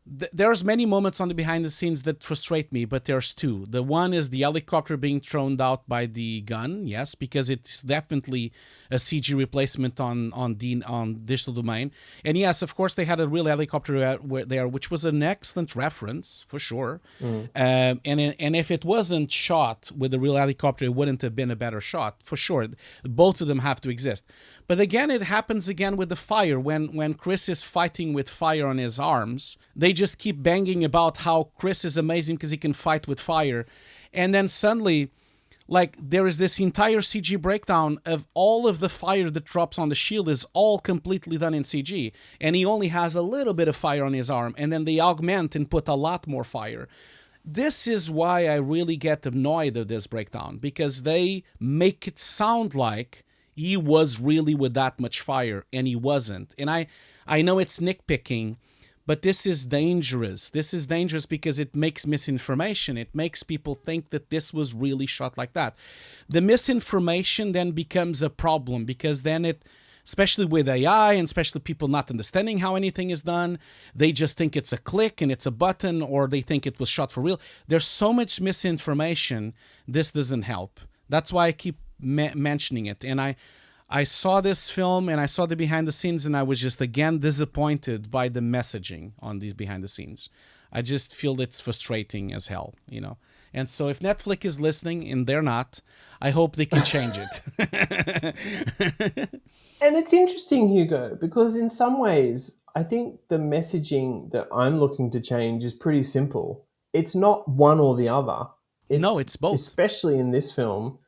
there's many moments on the behind the scenes that frustrate me, but there's two. The one is the helicopter being thrown out by the gun, yes, because it's definitely a CG replacement on digital domain. And yes, of course, they had a real helicopter there, which was an excellent reference for sure. And if it wasn't shot with a real helicopter, it wouldn't have been a better shot for sure. Both of them have to exist. But again, it happens again with the fire. When Chris is fighting with fire on his arms, they just keep banging about how Chris is amazing because he can fight with fire. And then suddenly, like, there is this entire CG breakdown of all of the fire that drops on the shield is all completely done in CG. And he only has a little bit of fire on his arm. And then they augment and put a lot more fire. This is why I really get annoyed at this breakdown, because they make it sound like he was really with that much fire, and he wasn't. And I know it's nitpicking, but this is dangerous. This is dangerous because it makes misinformation. It makes people think that this was really shot like that. The misinformation then becomes a problem, because then especially with AI and especially people not understanding how anything is done, they just think it's a click and it's a button, or they think it was shot for real. There's so much misinformation, this doesn't help. That's why I keep mentioning it. And I saw this film and I saw the behind the scenes, and I was just again disappointed by the messaging on these behind the scenes. I just feel it's frustrating as hell, you know. And so if Netflix is listening, and they're not, I hope they can change it. And it's interesting, Hugo, because in some ways, I think the messaging that I'm looking to change is pretty simple. It's not one or the other. No, it's both. Especially in this film,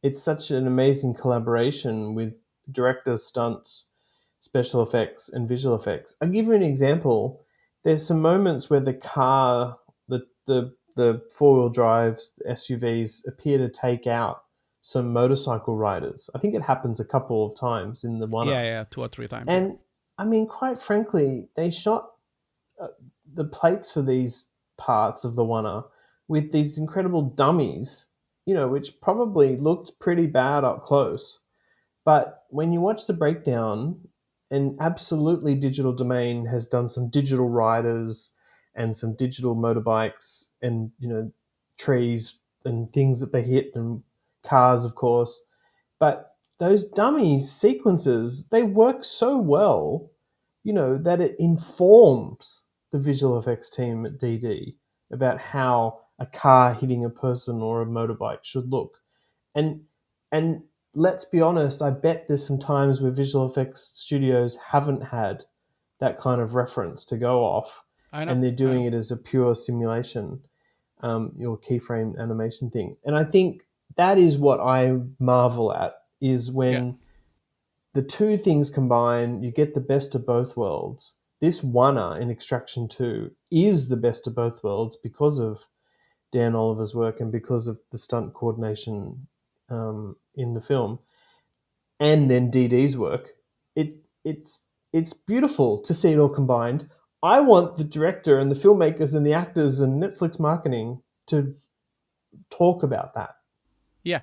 it's such an amazing collaboration with directors, stunts, special effects, and visual effects. I'll give you an example. There's some moments where the car, the four-wheel drives, the SUVs appear to take out some motorcycle riders. I think it happens a couple of times in the one. Yeah, 2 or 3 times. And I mean, quite frankly, they shot the plates for these parts of the Onner with these incredible dummies, you know, which probably looked pretty bad up close. But when you watch the breakdown, and absolutely Digital Domain has done some digital riders and some digital motorbikes and, you know, trees and things that they hit and cars, of course. But those dummy sequences, they work so well, you know, that it informs the visual effects team at DD about how a car hitting a person or a motorbike should look. And let's be honest, I bet there's some times where visual effects studios haven't had that kind of reference to go off, and they're doing it as a pure simulation, your keyframe animation thing. And I think that is what I marvel at, is when the two things combine, you get the best of both worlds. This Onner in Extraction 2 is the best of both worlds because of Dan Oliver's work and because of the stunt coordination in the film, and then DD's work. It's beautiful to see it all combined. I want the director and the filmmakers and the actors and Netflix marketing to talk about that. Yeah,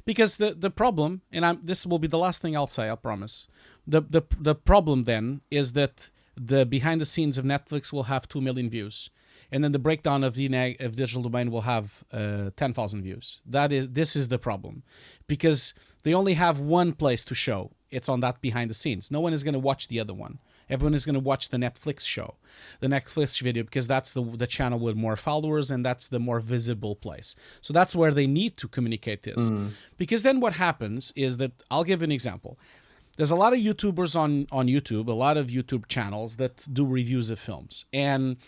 because the problem, and this will be the last thing I'll say, I promise. The problem then is that the behind the scenes of Netflix will have 2 million views, and then the breakdown of Digital Domain will have 10,000 views. This is the problem, because they only have one place to show. It's on that behind the scenes. No one is going to watch the other one. Everyone is going to watch the Netflix show, the Netflix video, because that's the channel with more followers, and that's the more visible place. So that's where they need to communicate this. Because then what happens is that, I'll give an example. There's a lot of YouTubers on YouTube, a lot of YouTube channels that do reviews of films. And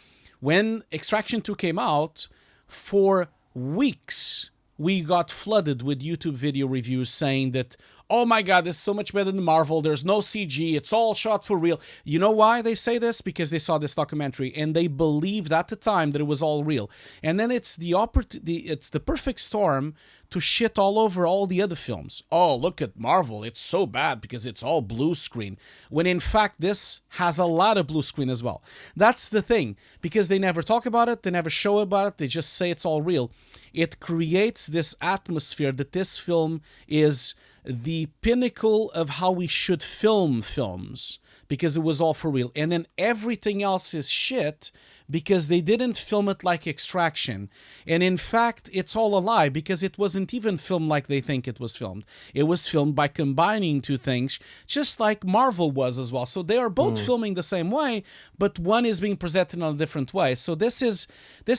when Extraction 2 came out, for weeks, we got flooded with YouTube video reviews saying that, oh my God, this is so much better than Marvel. There's no CG. It's all shot for real. You know why they say this? Because they saw this documentary and they believed at the time that it was all real. And then it's it's the perfect storm to shit all over all the other films. Oh, look at Marvel. It's so bad because it's all blue screen. When in fact, this has a lot of blue screen as well. That's the thing. Because they never talk about it. They never show about it. They just say it's all real. It creates this atmosphere that this film is the pinnacle of how we should film films because it was all for real. And then everything else is shit because they didn't film it like Extraction. And in fact, it's all a lie because it wasn't even filmed like they think it was filmed. It was filmed by combining two things, just like Marvel was as well. So they are both filming the same way, but one is being presented in a different way. So this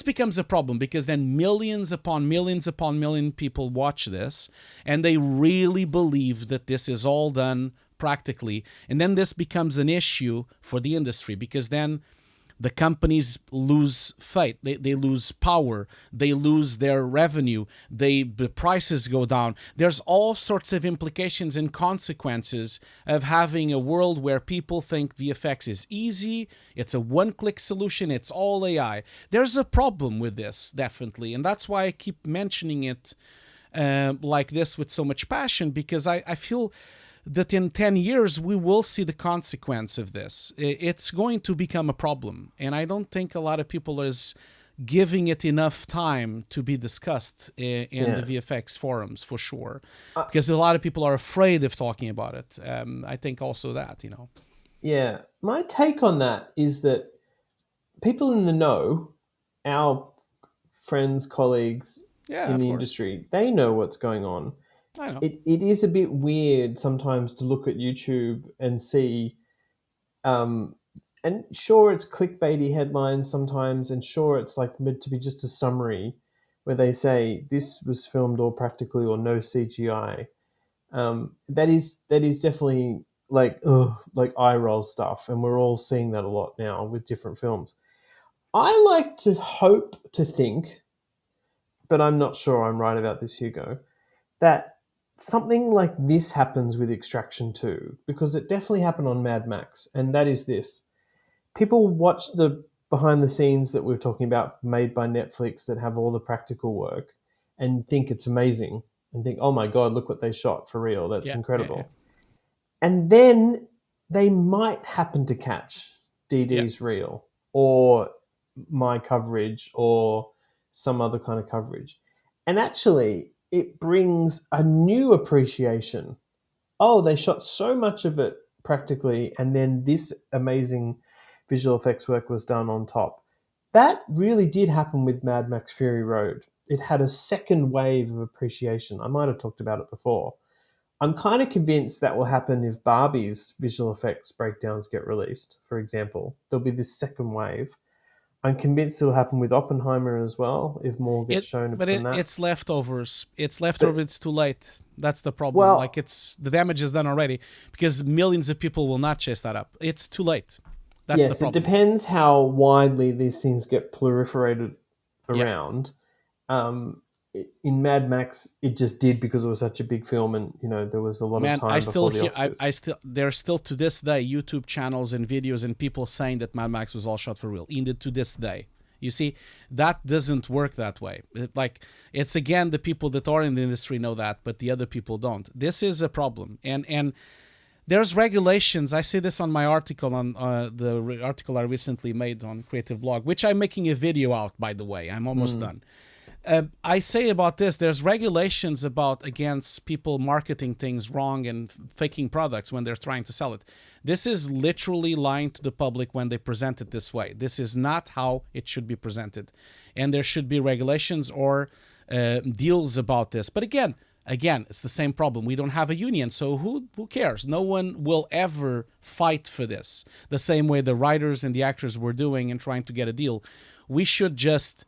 becomes a problem because then millions upon millions upon million people watch this and they really believe that this is all done practically. And then this becomes an issue for the industry because then the companies lose faith, they lose power, they lose their revenue, the prices go down. There's all sorts of implications and consequences of having a world where people think VFX is easy, it's a one-click solution, it's all AI. There's a problem with this, definitely, and that's why I keep mentioning it like this with so much passion, because I feel that in 10 years we will see the consequence of this. It's going to become a problem, and I don't think a lot of people is giving it enough time to be discussed in the VFX forums, for sure, because a lot of people are afraid of talking about it. I think also that, Yeah, my take on that is that people in the know, our friends, colleagues in the industry, they know what's going on. I know. It is a bit weird sometimes to look at YouTube and see, and sure, it's clickbaity headlines sometimes, and sure, it's like meant to be just a summary where they say this was filmed all practically or no CGI. That is definitely like eye roll stuff, and we're all seeing that a lot now with different films. I like to hope to think, but I'm not sure I'm right about this, Hugo, that something like this happens with Extraction 2, because it definitely happened on Mad Max, and that is this. People watch the behind the scenes that we're talking about made by Netflix that have all the practical work and think it's amazing and think, oh my God, look what they shot for real. That's incredible. Yeah. And then they might happen to catch DD's reel or my coverage or some other kind of coverage. And actually, it brings a new appreciation. Oh, they shot so much of it practically, and then this amazing visual effects work was done on top. That really did happen with Mad Max Fury Road. It had a second wave of appreciation. I might have talked about it before. I'm kind of convinced that will happen if Barbie's visual effects breakdowns get released, for example. There'll be this second wave. I'm convinced it'll happen with Oppenheimer as well, if more gets shown. But it's leftovers. It's leftovers. It's too late. That's the problem. Well, like the damage is done already because millions of people will not chase that up. It's too late. That's the problem. It depends how widely these things get proliferated around. In Mad Max, it just did because it was such a big film, and there was a lot of time before the Oscars. There's still to this day YouTube channels and videos and people saying that Mad Max was all shot for real. Even to this day, you see, that doesn't work that way. It's again the people that are in the industry know that, but the other people don't. This is a problem, and there's regulations. I see this on my article on the article I recently made on Creative Blog, which I'm making a video out, by the way. I'm almost done. I say about this, there's regulations against people marketing things wrong and faking products when they're trying to sell it. This is literally lying to the public when they present it this way. This is not how it should be presented. And there should be regulations or deals about this. But again, it's the same problem. We don't have a union, so who cares? No one will ever fight for this. The same way the writers and the actors were doing and trying to get a deal. We should just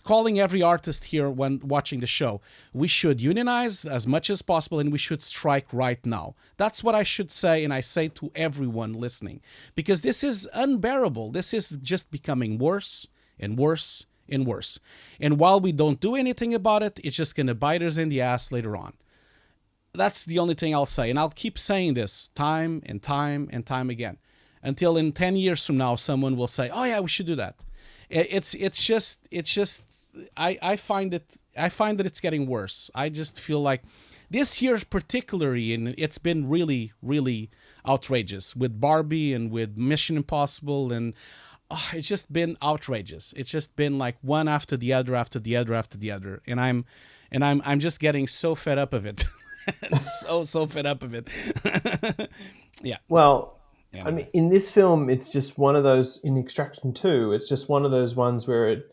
calling every artist here when watching the show, we should unionize as much as possible and we should strike right now. That's what I should say, and I say to everyone listening, because this is unbearable. This is just becoming worse and worse and worse. And while we don't do anything about it, it's just going to bite us in the ass later on. That's the only thing I'll say. And I'll keep saying this time and time and time again until in 10 years from now, someone will say, oh yeah, we should do that. It's just, I find that it's getting worse. I just feel like this year particularly, and it's been really, really outrageous with Barbie and with Mission Impossible, and it's just been outrageous. It's just been like one after the other, after the other, after the other. And I'm just getting so fed up of it. so fed up of it. Yeah. Well, yeah. I mean, in this film, it's just one of those, in Extraction 2, it's just one of those ones where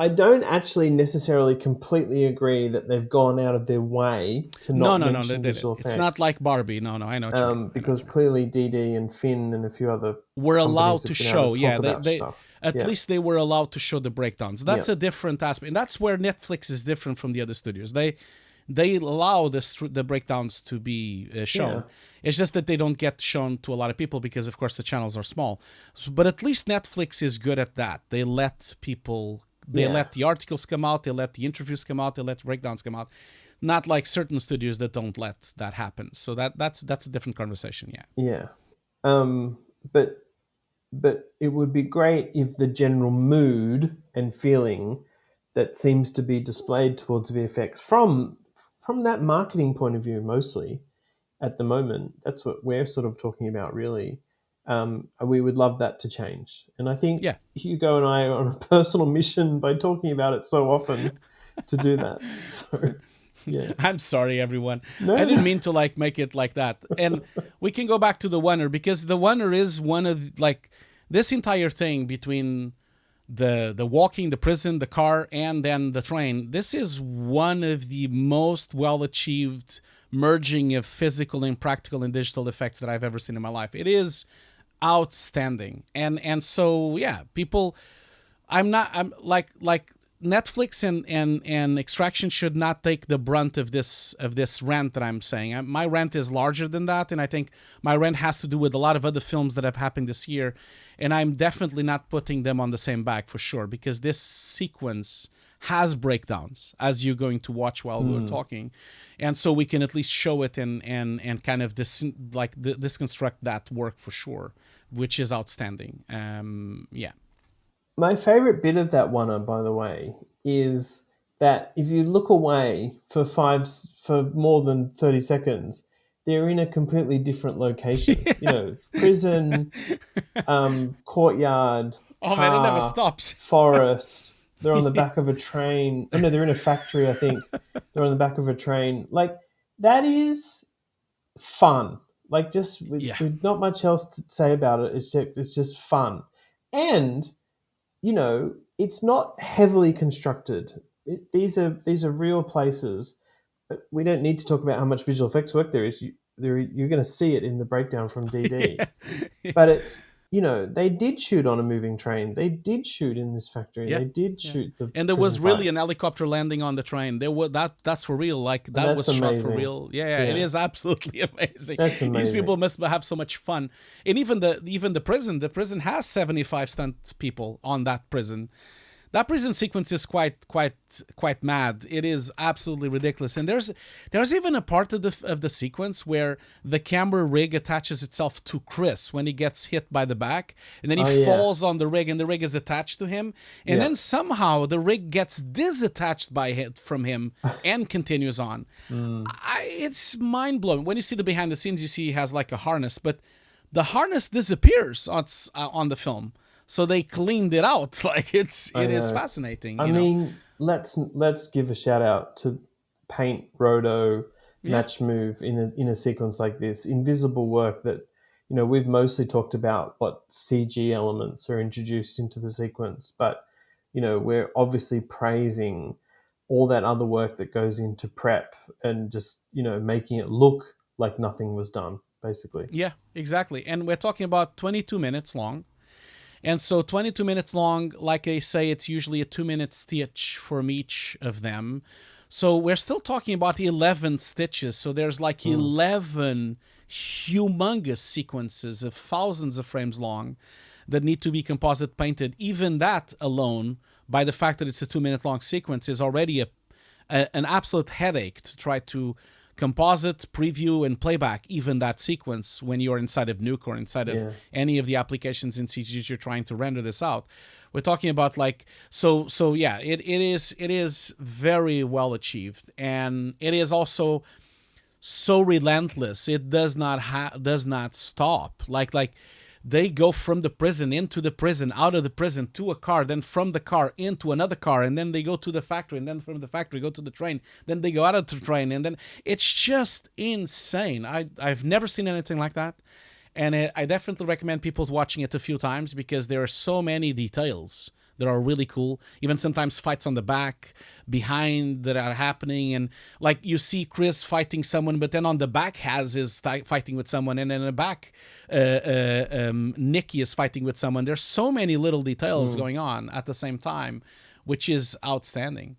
I don't actually necessarily completely agree that they've gone out of their way to not mention visual effects. It's not like Barbie. No, I know what you mean. Because clearly DD and Finn and a few other were allowed to show. At least they were allowed to show the breakdowns. That's a different aspect. And that's where Netflix is different from the other studios. They allow the breakdowns to be shown. Yeah. It's just that they don't get shown to a lot of people because, of course, the channels are small. But at least Netflix is good at that. They let people... They let the articles come out, they let the interviews come out, they let breakdowns come out. Not like certain studios that don't let that happen. So that's a different conversation, Yeah. But it would be great if the general mood and feeling that seems to be displayed towards VFX from that marketing point of view mostly at the moment, that's what we're sort of talking about really. We would love that to change. And I think Hugo and I are on a personal mission by talking about it so often to do that. So, yeah. I'm sorry, everyone. I didn't mean to make it like that. And we can go back to the Onner because the Onner is one of this entire thing between the walking, the prison, the car, and then the train. This is one of the most well-achieved merging of physical and practical and digital effects that I've ever seen in my life. It is outstanding. And so people, I'm like Netflix and Extraction should not take the brunt of this rant that I'm saying. My rant is larger than that, and I think my rant has to do with a lot of other films that have happened this year, and I'm definitely not putting them on the same bag for sure, because this sequence has breakdowns, as you're going to watch while we're talking, and so we can at least show it and kind of disconstruct that work for sure, which is outstanding. My favorite bit of that one, by the way, is that if you look away for more than 30 seconds, they're in a completely different location. Prison, courtyard, man, it never stops. Forest. They're on the back of a train. Oh, no, they're in a factory, I think. They're on the back of a train. That is fun. With not much else to say about it. It's just fun. And... it's not heavily constructed. These are real places. We don't need to talk about how much visual effects work there is. You're going to see it in the breakdown from DD. But it's, they did shoot on a moving train. They did shoot in this factory. They did shoot the. And there was really an helicopter landing on the train. That's for real. That was amazing. Shot for real. Yeah, it is absolutely amazing. That's amazing. These people must have so much fun. And even the prison. The prison has 75 stunt people on that prison. That prison sequence is quite mad. It is absolutely ridiculous. And there's even a part of the sequence where the camera rig attaches itself to Chris when he gets hit by the back, and then he falls on the rig, and the rig is attached to him, and then somehow the rig gets disattached from him and continues on. It's mind blowing. When you see the behind the scenes, you see he has a harness, but the harness disappears on the film. So they cleaned it out. It is fascinating. I mean, let's give a shout out to Paint, Roto, Match Move in a sequence like this. Invisible work that, we've mostly talked about what CG elements are introduced into the sequence, but, we're obviously praising all that other work that goes into prep and just, making it look like nothing was done, basically. Yeah, exactly. And we're talking about 22 minutes long. And so 22 minutes long, like I say, it's usually a 2-minute stitch from each of them. So we're still talking about 11 stitches. So there's 11 humongous sequences of thousands of frames long that need to be composite painted. Even that alone, by the fact that it's a 2-minute long sequence, is already an absolute headache to try to composite, preview, and playback even that sequence when you're inside of Nuke or inside of any of the applications in CG you're trying to render this out. We're talking about like it is very well achieved, and it is also so relentless. It does not stop. Like they go from the prison into the prison, out of the prison to a car, then from the car into another car, and then they go to the factory, and then from the factory go to the train, then they go out of the train, and then it's just insane. I've never seen anything like that, and I definitely recommend people watching it a few times because there are so many details that are really cool. Even sometimes fights on the back, behind that are happening. And like you see Chris fighting someone, but then on the back Haz is fighting with someone. And then in the back, Nikki is fighting with someone. There's so many little details going on at the same time, which is outstanding.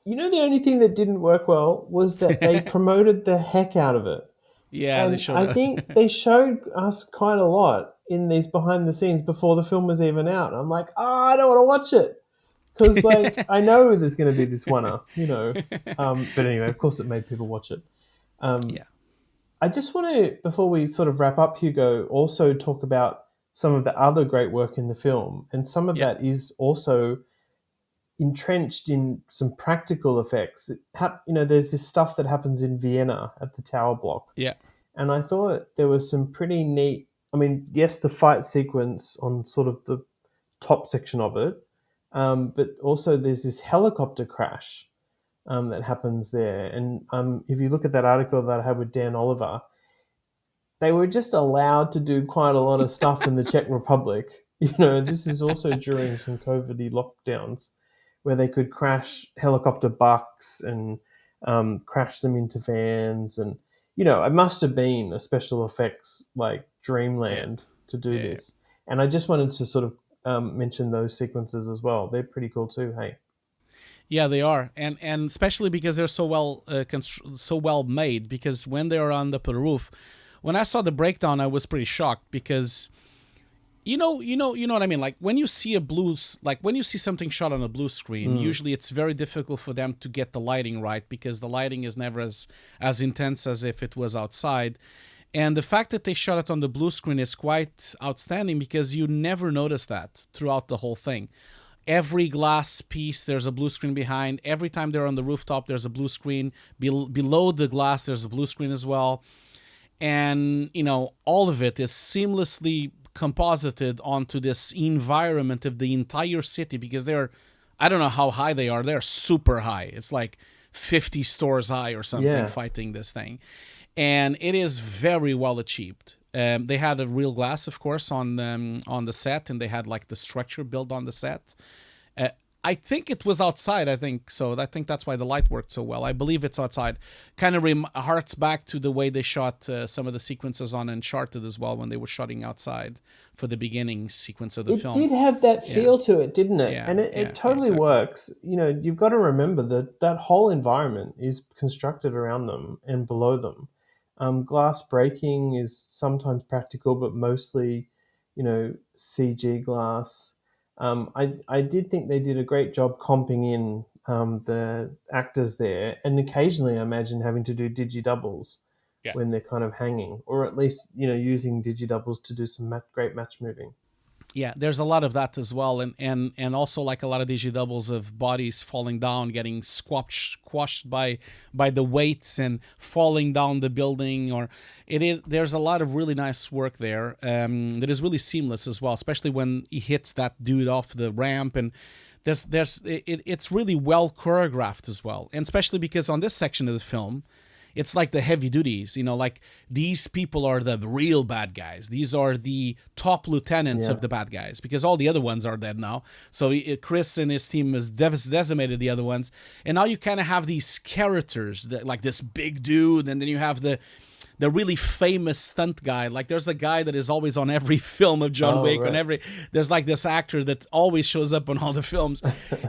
You know, the only thing that didn't work well was that they promoted the heck out of it. Yeah, and I think they showed us quite a lot in these behind the scenes before the film was even out. I'm like, I don't want to watch it because, like, I know there's going to be this one-er, you know. But anyway, of course, it made people watch it. I just want to, before we sort of wrap up, Hugo, also talk about some of the other great work in the film, and some of that is also entrenched in some practical effects. There's this stuff that happens in Vienna at the tower block. Yeah. And I thought there was some pretty neat, I mean, yes, the fight sequence on sort of the top section of it, but also there's this helicopter crash that happens there. And if you look at that article that I had with Dan Oliver, they were just allowed to do quite a lot of stuff in the Czech Republic. You know, this is also during some COVID lockdowns, where they could crash helicopter bucks and crash them into vans. And, you know, it must have been a special effects like dreamland to do this. And I just wanted to sort of mention those sequences as well. They're pretty cool too, hey? Yeah, they are. And especially because they're so well made, because when they are on the roof, when I saw the breakdown, I was pretty shocked because... You know what I mean? Like when you see when you see something shot on a blue screen, usually it's very difficult for them to get the lighting right because the lighting is never as intense as if it was outside. And the fact that they shot it on the blue screen is quite outstanding because you never notice that throughout the whole thing. Every glass piece, there's a blue screen behind. Every time they're on the rooftop, there's a blue screen. Below the glass, there's a blue screen as well. And, you know, all of it is seamlessly composited onto this environment of the entire city because I don't know how high they are. They're super high. It's like 50 stories high or something fighting this thing. And it is very well achieved. They had a real glass, of course, on the set, and they had like the structure built on the set. I think it was outside, I think that's why the light worked so well. I believe it's outside. Kind of harks back to the way they shot some of the sequences on Uncharted as well when they were shooting outside for the beginning sequence of the film. It did have that feel to it, didn't it? Yeah, and it totally works. You know, you've got to remember that whole environment is constructed around them and below them. Glass breaking is sometimes practical, but mostly, you know, CG glass. I did think they did a great job comping in the actors there, and occasionally I imagine having to do digi-doubles when they're kind of hanging, or at least, you know, using digi-doubles to do some great match moving. Yeah, there's a lot of that as well, and also like a lot of digi-doubles of bodies falling down, getting squashed by the weights and falling down the building. There's a lot of really nice work there that is really seamless as well, especially when he hits that dude off the ramp, and it's really well choreographed as well, and especially because on this section of the film, it's like the heavy duties, you know, like these people are the real bad guys. These are the top lieutenants of the bad guys because all the other ones are dead now. So Chris and his team has decimated the other ones. And now you kind of have these characters that, like this big dude, and then you have the really famous stunt guy. Like there's a guy that is always on every film of John Wick, right. There's like this actor that always shows up on all the films.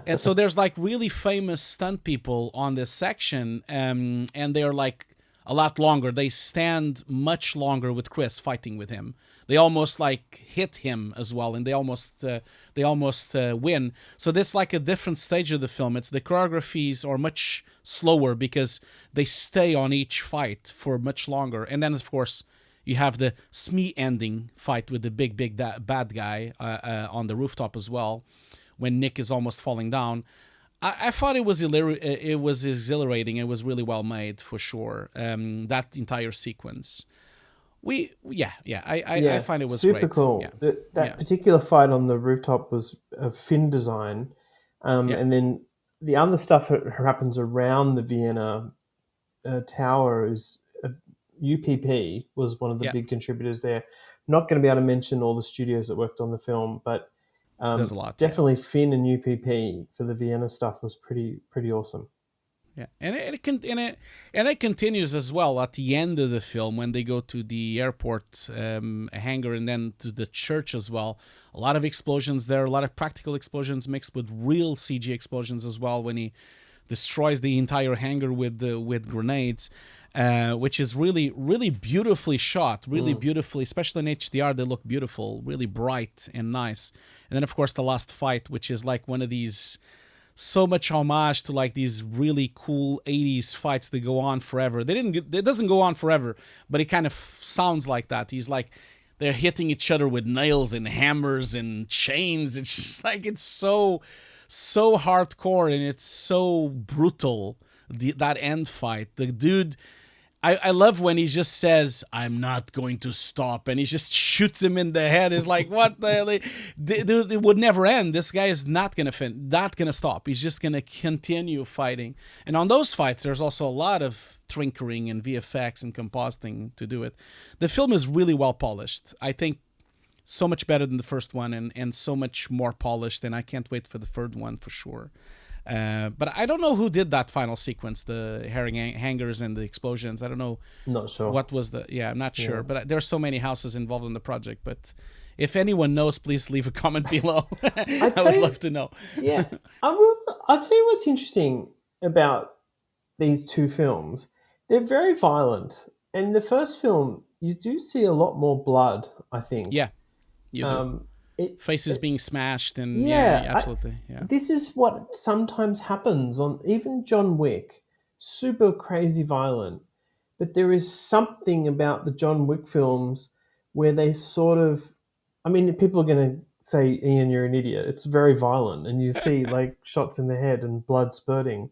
And so there's like really famous stunt people on this section, and they're like a lot longer. They stand much longer with Chris fighting with him. They almost like hit him as well, and they almost win. So that's like a different stage of the film. It's the choreographies are much slower because they stay on each fight for much longer. And then of course you have the Smee ending fight with the big bad guy on the rooftop as well, when Nick is almost falling down. I thought it was exhilarating. It was really well made for sure. That entire sequence. I find it was super great. cool. Yeah. That particular fight on the rooftop was a fin design, and then the other stuff that happens around the Viana tower is UPP was one of the big contributors there. Not going to be able to mention all the studios that worked on the film, but there's a lot. Definitely Finn and UPP for the Viana stuff was pretty awesome. Yeah, and it continues as well at the end of the film when they go to the airport hangar and then to the church as well. A lot of explosions there, a lot of practical explosions mixed with real CG explosions as well when he destroys the entire hangar with grenades, which is really beautifully shot, really beautifully, especially in HDR. They look beautiful, really bright and nice. And then of course the last fight, which is like one of these. So much homage to like these really cool 80s fights that go on forever. It doesn't go on forever, but it kind of sounds like that. He's like, they're hitting each other with nails and hammers and chains. It's just like, it's so hardcore and it's so brutal, that end fight. The dude, I love when he just says, "I'm not going to stop," and he just shoots him in the head. It's like, what the hell? It would never end. This guy is not gonna stop. He's just gonna continue fighting. And on those fights, there's also a lot of tinkering and VFX and compositing to do it. The film is really well polished. I think so much better than the first one, and so much more polished. And I can't wait for the third one for sure. But I don't know who did that final sequence, the hangars and the explosions. I don't know. Not sure. What was I'm not sure. But there's so many houses involved in the project. But if anyone knows, please leave a comment below. I would love to know. Yeah. I'll tell you what's interesting about these two films. They're very violent. And the first film, you do see a lot more blood, I think. Yeah, you do. Faces being smashed and absolutely. This is what sometimes happens on even John Wick, super crazy violent, but there is something about the John Wick films where they sort of, I mean, people are going to say, Ian, you're an idiot. It's very violent and you see like shots in the head and blood spurting,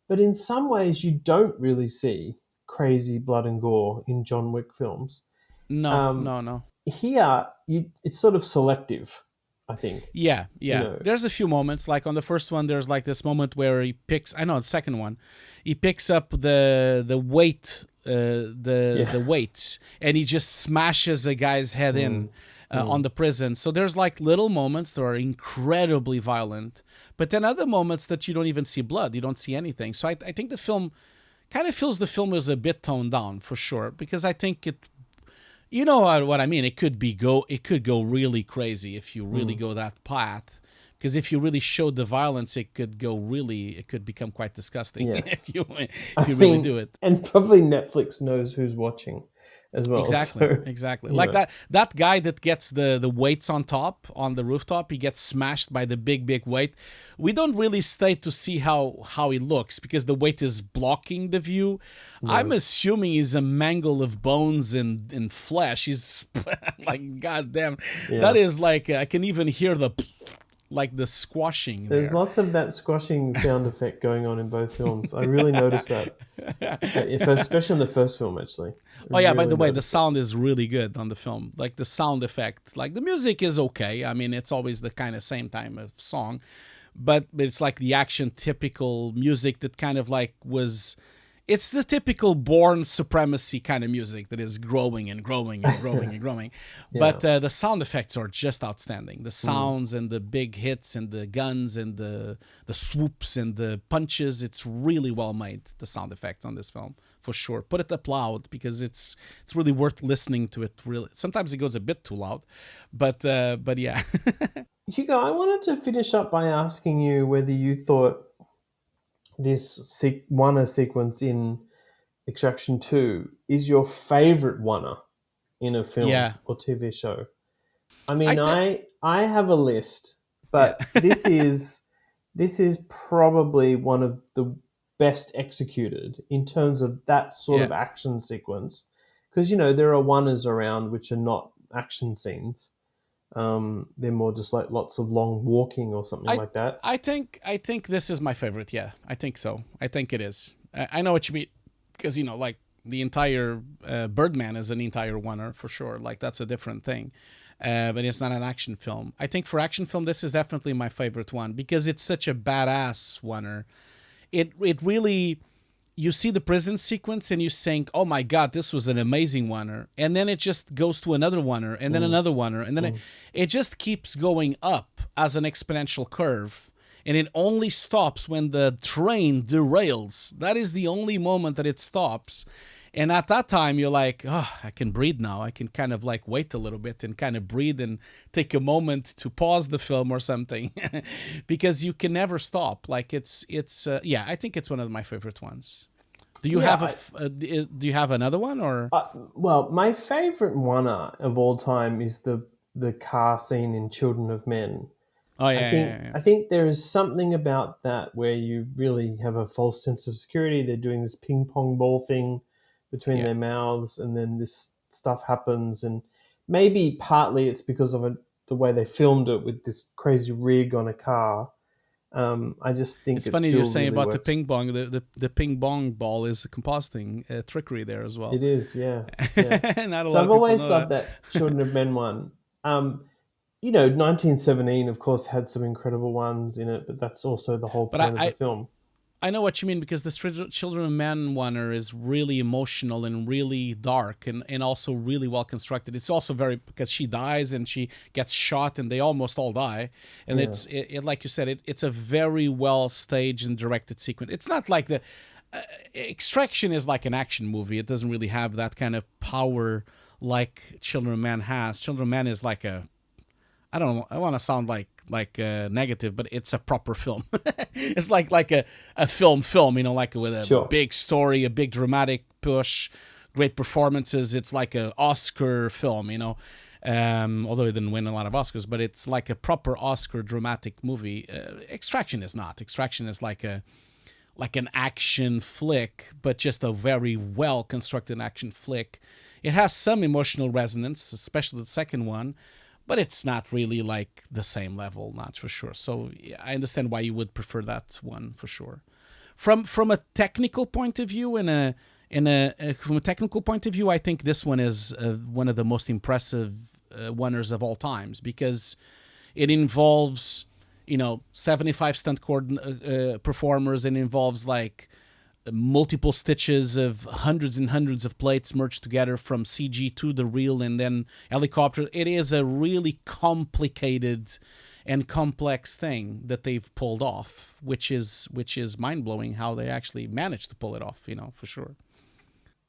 but in some ways you don't really see crazy blood and gore in John Wick films. No. Here, it's sort of selective, I think. Yeah. There's a few moments. Like on the first one, there's like this moment where he picks. I know the second one, he picks up the weight, the weights, and he just smashes a guy's head in on the prison. So there's like little moments that are incredibly violent, but then other moments that you don't even see blood. You don't see anything. So I think the film kind of feels the film is a bit toned down for sure, because I think it. You know what I mean? It could go really crazy if you really go that path. Because if you really showed the violence, it could become quite disgusting. Yes. if you really do it. And probably Netflix knows who's watching as well. Exactly. Like that guy that gets the weights on the rooftop, he gets smashed by the big weight. We don't really stay to see how he looks because the weight is blocking the view. No. I'm assuming he's a mangle of bones and flesh. He's like, goddamn. Yeah. That is like, I can even hear the squashing. There's lots of that squashing sound effect going on in both films. I really noticed that. Especially in the first film, actually. By the way, the sound is really good on the film. Like the sound effect, like the music is okay. I mean, it's always the kind of same time of song, but it's like the action typical music that kind of like was. It's the typical Bourne Supremacy kind of music that is growing and growing and growing and growing. Yeah. But the sound effects are just outstanding. The sounds and the big hits and the guns and the swoops and the punches, it's really well made, the sound effects on this film, for sure. Put it up loud because it's really worth listening to it. Really, sometimes it goes a bit too loud, but yeah. Hugo, I wanted to finish up by asking you whether you thought this Onner sequence in Extraction 2 is your favorite oner in a film Yeah. or TV show. I I mean, th- I have a list, yeah. but this is probably one of the best executed in terms of that sort Yeah. of action sequence. Because there are oners around which are not action scenes. They're more just like lots of long walking or something I like that. I think this is my favorite. Yeah, I think so. I think it is. I know what you mean, because like the entire Birdman is an entire oner for sure. Like that's a different thing, but it's not an action film. I think for action film, this is definitely my favorite one because it's such a badass oner. It really, you see the prison sequence and you think, oh my god, this was an amazing oner, and then it just goes to another oner, and then another oner, and then it just keeps going up as an exponential curve, and it only stops when the train derails. That is the only moment that it stops. And at that time, you're like, oh, I can breathe now. I can kind of like wait a little bit and kind of breathe and take a moment to pause the film or something, because you can never stop. Like yeah, I think it's one of my favorite ones. Do you Yeah, have do you have another one or? well, my favorite oner of all time is the car scene in Children of Men. Oh I yeah, think yeah, yeah. I think there is something about that where you really have a false sense of security. They're doing this ping pong ball thing between Yeah. their mouths, and then this stuff happens, and maybe partly it's because of the way they filmed it with this crazy rig on a car. I just think It's it funny you're still saying really about the works. ping pong. The ping pong ball is a compositing trickery there as well. It is, yeah, yeah. Not a So lot I've of people always know loved that. that Children of Men one. 1917, of course, had some incredible ones in it, but that's also the whole But point of the film. I know what you mean, because the Children of Men oner is really emotional and really dark, and also really well constructed. It's also very, because she dies and she gets shot and they almost all die. And Yeah. it like you said, it's a very well staged and directed sequence. It's not like the Extraction is like an action movie. It doesn't really have that kind of power like Children of Men has. Children of Men is like a, I don't know, I want to sound like negative, but it's a proper film. It's like a film, like with a Sure. big story, a big dramatic push, great performances. It's like a Oscar film. Although it didn't win a lot of Oscars, but it's like a proper Oscar dramatic movie. Extraction is not. Extraction is like an action flick, but just a very well constructed action flick. It has some emotional resonance, especially the second one, but it's not really like the same level, not for sure. So yeah, I understand why you would prefer that one for sure. From a technical point of view, from a technical point of view, I think this one is one of the most impressive oners of all times, because it involves 75 stunt performers, and involves like multiple stitches of hundreds and hundreds of plates merged together from CG to the real, and then helicopter. It is a really complicated and complex thing that they've pulled off, which is mind-blowing how they actually managed to pull it off, for sure.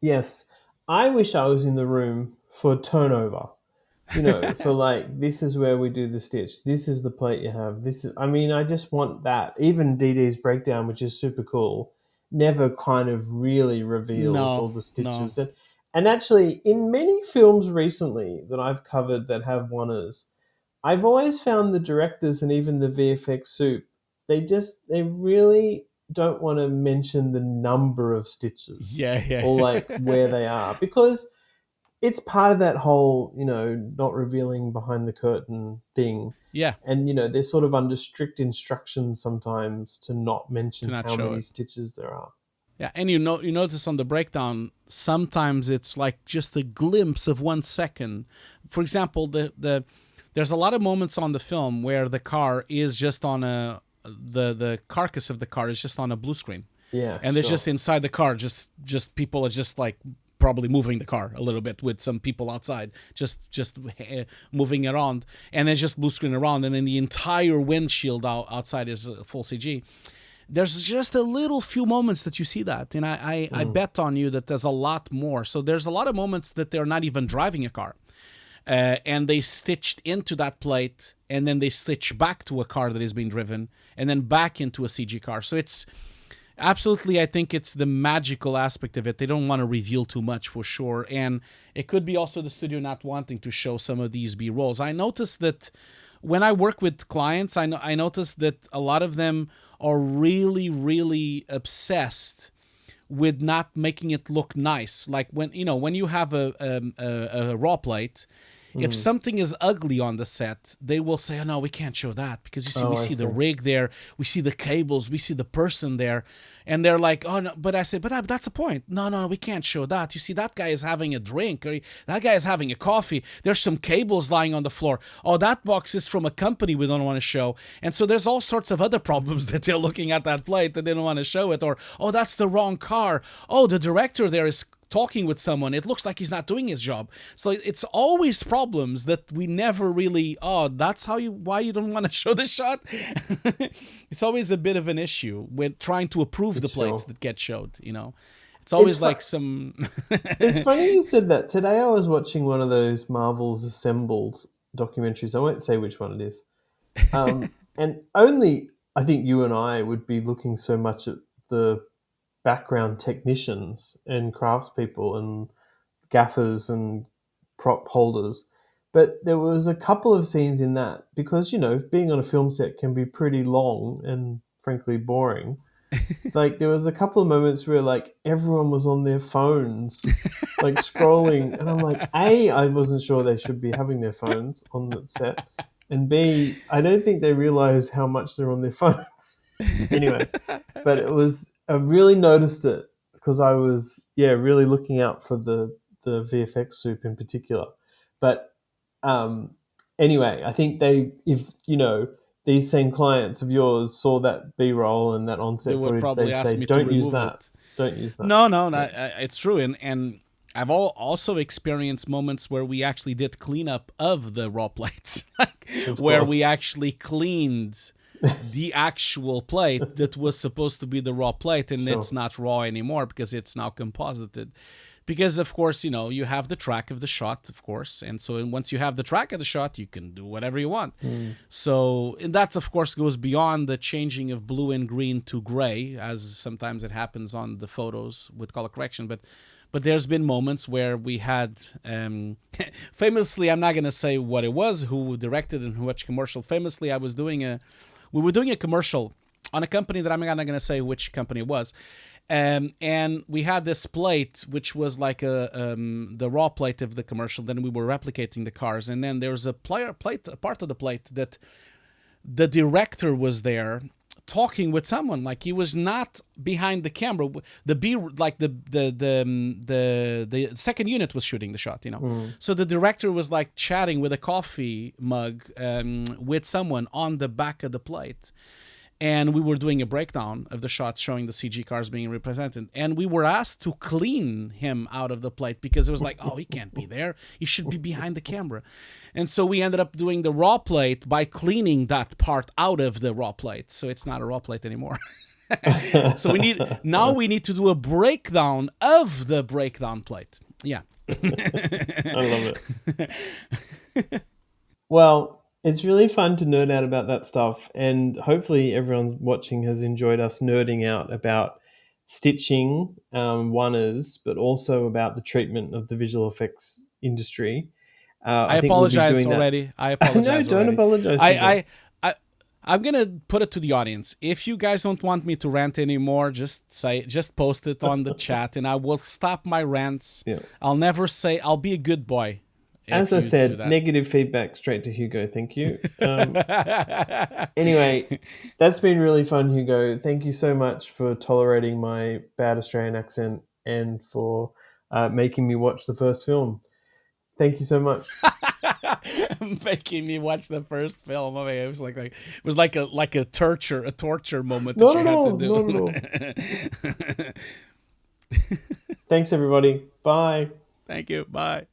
Yes. I wish I was in the room for turnover. For like, this is where we do the stitch. This is the plate you have. I just want that. Even DD's breakdown, which is super cool, never kind of really reveals all No, the no. stitches. And actually, in many films recently that I've covered that have oners, I've always found the directors and even the VFX soup, they really don't want to mention the number of stitches Yeah, yeah. or like where they are, because it's part of that whole, not revealing behind the curtain thing. Yeah, And, they're sort of under strict instructions sometimes to not to mention not how show many it. stitches there are. Yeah, and you notice on the breakdown, sometimes it's like just a glimpse of 1 second. For example, there's a lot of moments on the film where the car is just on the carcass of the car is just on a blue screen. Yeah, And there's sure. just inside the car, just people are just like probably moving the car a little bit with some people outside, just moving around, and then just blue screen around, and then the entire windshield outside is full CG. There's just a little few moments that you see that, and I bet on you that there's a lot more. So there's a lot of moments that they're not even driving a car, and they stitched into that plate, and then they stitch back to a car that is being driven, and then back into a CG car. So it's Absolutely, I think it's the magical aspect of it. They don't want to reveal too much for sure. And it could be also the studio not wanting to show some of these B-rolls. I noticed that when I work with clients, I noticed that a lot of them are really, really obsessed with not making it look nice. Like when you have a raw plate, if something is ugly on the set, they will say, "Oh no, we can't show that because you see, we see the rig there, we see the cables, we see the person there," and they're like, "Oh no," but I say, "But that's the point. No, we can't show that. You see, that guy is having a drink, or that guy is having a coffee. There's some cables lying on the floor. Oh, that box is from a company we don't want to show." And so there's all sorts of other problems that they're looking at that plate that they don't want to show it, or oh, that's the wrong car. Oh, the director there is talking with someone, it looks like he's not doing his job. So it's always problems that we never really, that's why you don't want to show the shot. It's always a bit of an issue with trying to approve the plates that get showed, It's always some... It's funny you said that. Today I was watching one of those Marvel's Assembled documentaries. I won't say which one it is. And only, I think you and I would be looking so much at the background technicians and craftspeople and gaffers and prop holders. But there was a couple of scenes in that because, being on a film set can be pretty long and frankly boring. Like there was a couple of moments where like everyone was on their phones, like scrolling. And I'm like, A, I wasn't sure they should be having their phones on the set. And B, I don't think they realize how much they're on their phones. Anyway, but I really noticed it because I was, really looking out for the VFX soup in particular. But anyway, I think these same clients of yours saw that B-roll and that on-set footage, they'd say, don't use that. Don't use that. No, it's true. And I've also experienced moments where we actually did cleanup of the raw plates, where we actually cleaned the actual plate that was supposed to be the raw plate, and it's not raw anymore because it's now composited. Because, of course, you have the track of the shot, of course. And so once you have the track of the shot, you can do whatever you want. So, and that, of course, goes beyond the changing of blue and green to gray, as sometimes it happens on the photos with color correction. But there's been moments where we had, famously, I'm not going to say what it was, who directed and which commercial. Famously, we were doing a commercial on a company that I'm not going to say which company it was. And we had this plate, which was like the raw plate of the commercial. Then we were replicating the cars. And then there's a part of the plate that the director was there talking with someone. Like he was not behind the camera. The second unit was shooting the shot, So the director was like chatting with a coffee mug with someone on the back of the plate. And we were doing a breakdown of the shots showing the CG cars being represented. And we were asked to clean him out of the plate because it was like, he can't be there. He should be behind the camera. And so we ended up doing the raw plate by cleaning that part out of the raw plate. So it's not a raw plate anymore. So we need to do a breakdown of the breakdown plate. Yeah. I love it. Well, it's really fun to nerd out about that stuff, and hopefully everyone watching has enjoyed us nerding out about stitching, oners, but also about the treatment of the visual effects industry. I apologize already. I apologize. No, don't apologize. I'm gonna put it to the audience. If you guys don't want me to rant anymore, just post it on the chat, and I will stop my rants. Yeah. I'll be a good boy. As I said, negative feedback straight to Hugo. Thank you. Anyway, that's been really fun, Hugo. Thank you so much for tolerating my bad Australian accent and for making me watch the first film. Thank you so much. Making me watch the first film. I mean, it was like a torture moment Not that you at had to do. Thanks, everybody. Bye. Thank you. Bye.